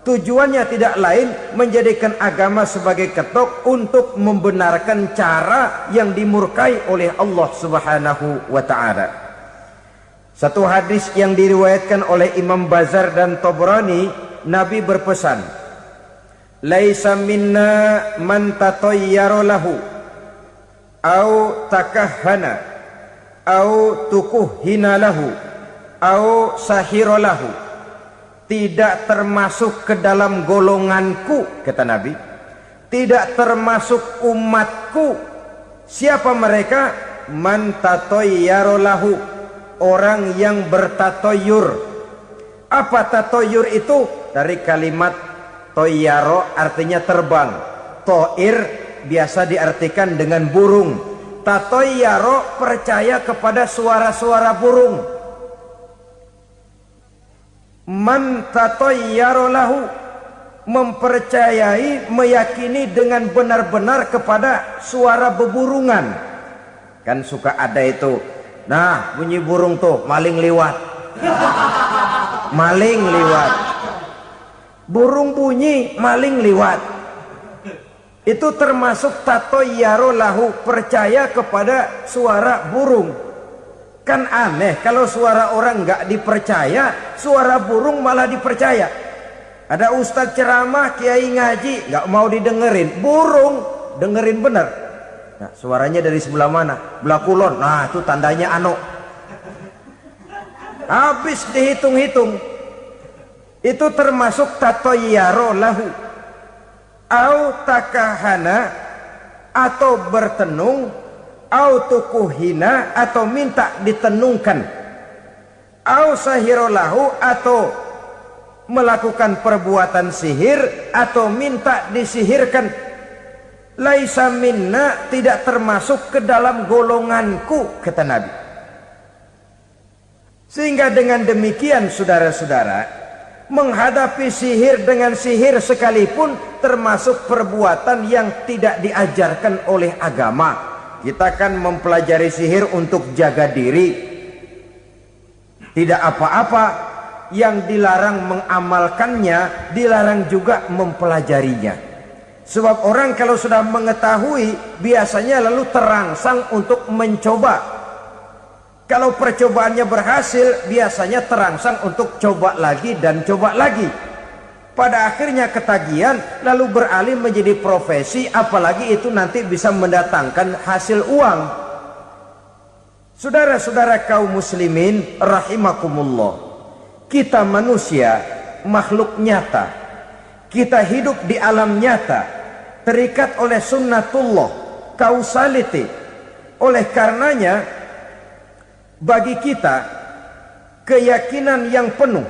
Tujuannya tidak lain menjadikan agama sebagai ketok untuk membenarkan cara yang dimurkai oleh Allah Subhanahu wa ta'ala. Satu hadis yang diriwayatkan oleh Imam Bazar dan Tabrani, Nabi berpesan, "Laisa minna man tatayyara lahu au takahhana au tukuhhina lahu au sahira lahu." Tidak termasuk ke dalam golonganku, kata Nabi. Tidak termasuk umatku. Siapa mereka? Man tatayyara lahu, orang yang bertatoyur. Apa tatoyur itu? Dari kalimat toyaro, artinya terbang. Toir biasa diartikan dengan burung. Tatoyaro percaya kepada suara-suara burung. Man tatayyara lahu, mempercayai, meyakini dengan benar-benar kepada suara beburungan. Kan suka ada itu, nah bunyi burung tuh, maling liwat. Maling liwat. Burung bunyi, maling liwat. Itu termasuk tatayyara lahu, percaya kepada suara burung. Kan aneh kalau suara orang nggak dipercaya, suara burung malah dipercaya. Ada ustadz ceramah, kiai ngaji, nggak mau didengerin, burung dengerin bener. Nah, suaranya dari sebelah mana? Belah kulon. Nah, itu tandanya ano. Habis dihitung-hitung. Itu termasuk tatayyara lahu. Au takahana, atau bertenung, au tukuhina, atau minta ditenungkan, au sahirolahu, atau melakukan perbuatan sihir atau minta disihirkan. Laisa minna, tidak termasuk ke dalam golonganku, kata Nabi. Sehingga dengan demikian saudara-saudara, menghadapi sihir dengan sihir sekalipun termasuk perbuatan yang tidak diajarkan oleh agama. Kita kan mempelajari sihir untuk jaga diri. Tidak apa-apa. Yang dilarang mengamalkannya, dilarang juga mempelajarinya. Sebab orang kalau sudah mengetahui, biasanya lalu terangsang untuk mencoba. Kalau percobaannya berhasil, biasanya terangsang untuk coba lagi dan coba lagi. Pada akhirnya ketagihan, lalu beralih menjadi profesi, apalagi itu nanti bisa mendatangkan hasil uang. Saudara-saudara kaum muslimin rahimakumullah, kita manusia makhluk nyata. Kita hidup di alam nyata, terikat oleh sunnatullah, causality. Oleh karenanya, bagi kita keyakinan yang penuh,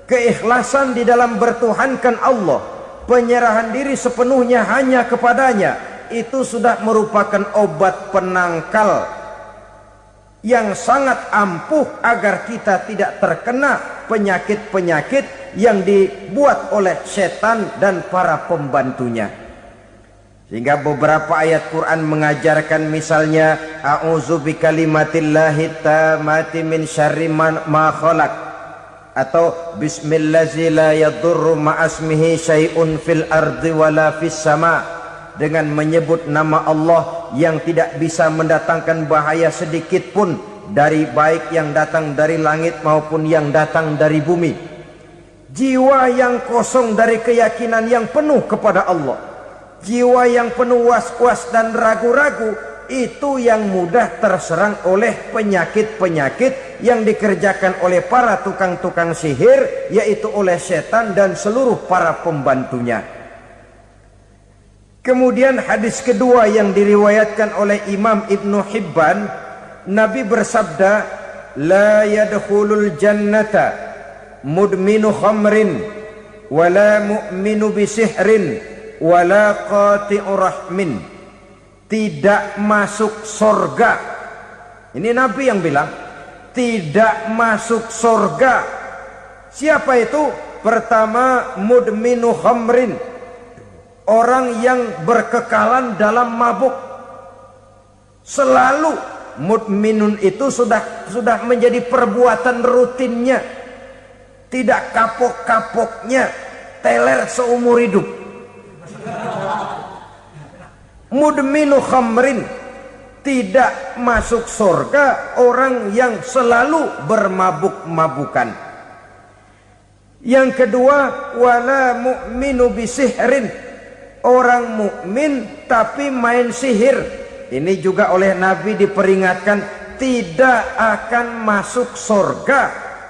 keikhlasan di dalam bertuhankan Allah, penyerahan diri sepenuhnya hanya kepadanya, itu sudah merupakan obat penangkal yang sangat ampuh agar kita tidak terkena penyakit-penyakit yang dibuat oleh setan dan para pembantunya. Sehingga beberapa ayat Quran mengajarkan, misalnya a'udzu bikalimatillahi tammati min syarri ma khalaq, atau bismillazi la yadurru ma'asmihi syai'un fil ardi wala fis sama, dengan menyebut nama Allah yang tidak bisa mendatangkan bahaya sedikit pun dari baik yang datang dari langit maupun yang datang dari bumi. Jiwa yang kosong dari keyakinan yang penuh kepada Allah, jiwa yang penuh was-was dan ragu-ragu, itu yang mudah terserang oleh penyakit-penyakit yang dikerjakan oleh para tukang-tukang sihir, yaitu oleh setan dan seluruh para pembantunya. Kemudian hadis kedua yang diriwayatkan oleh Imam Ibnu Hibban, Nabi bersabda, la yadkhulul jannata mudminu khamrin wala mu'minu bisihrin wala qati'u rahmin. Tidak masuk surga. Ini Nabi yang bilang, tidak masuk surga. Siapa itu? Pertama, mudminu khamrin, orang yang berkekalan dalam mabuk. Selalu mudminun itu sudah menjadi perbuatan rutinnya, tidak kapok-kapoknya, teler seumur hidup. Mudminu khamrin, tidak masuk surga orang yang selalu bermabuk-mabukan. Yang kedua, wala mu'minu bisihrin, orang mukmin tapi main sihir. Ini juga oleh Nabi diperingatkan, tidak akan masuk surga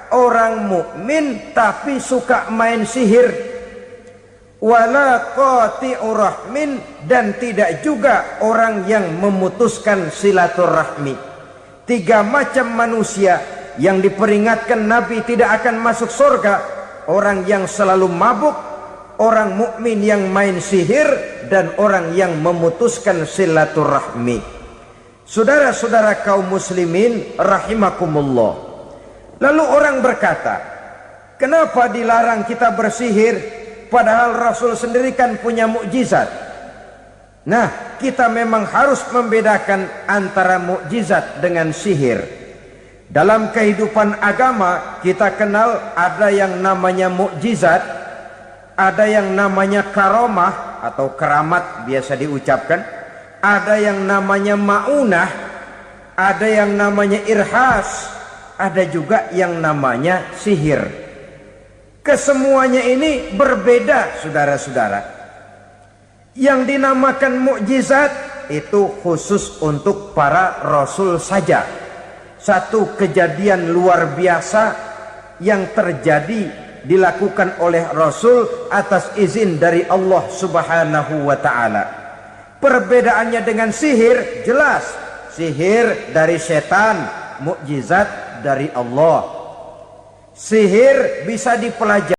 orang mukmin tapi suka main sihir. Wala qati'u rahmin, dan tidak juga orang yang memutuskan silaturahmi. Tiga macam manusia yang diperingatkan Nabi tidak akan masuk surga: orang yang selalu mabuk, orang mukmin yang main sihir, dan orang yang memutuskan silaturahmi. Saudara-saudara kaum muslimin rahimakumullah. Lalu orang berkata, kenapa dilarang kita bersihir? Padahal Rasul sendiri kan punya mukjizat. Nah, kita memang harus membedakan antara mukjizat dengan sihir. Dalam kehidupan agama kita kenal ada yang namanya mukjizat, ada yang namanya karomah atau keramat biasa diucapkan, ada yang namanya maunah, ada yang namanya irhas, ada juga yang namanya sihir. Kesemuanya ini berbeda, saudara-saudara. Yang dinamakan mukjizat itu khusus untuk para rasul saja. Satu kejadian luar biasa yang terjadi dilakukan oleh rasul atas izin dari Allah Subhanahu wa taala. Perbedaannya dengan sihir jelas. Sihir dari setan, mukjizat dari Allah. Sihir bisa dipelajari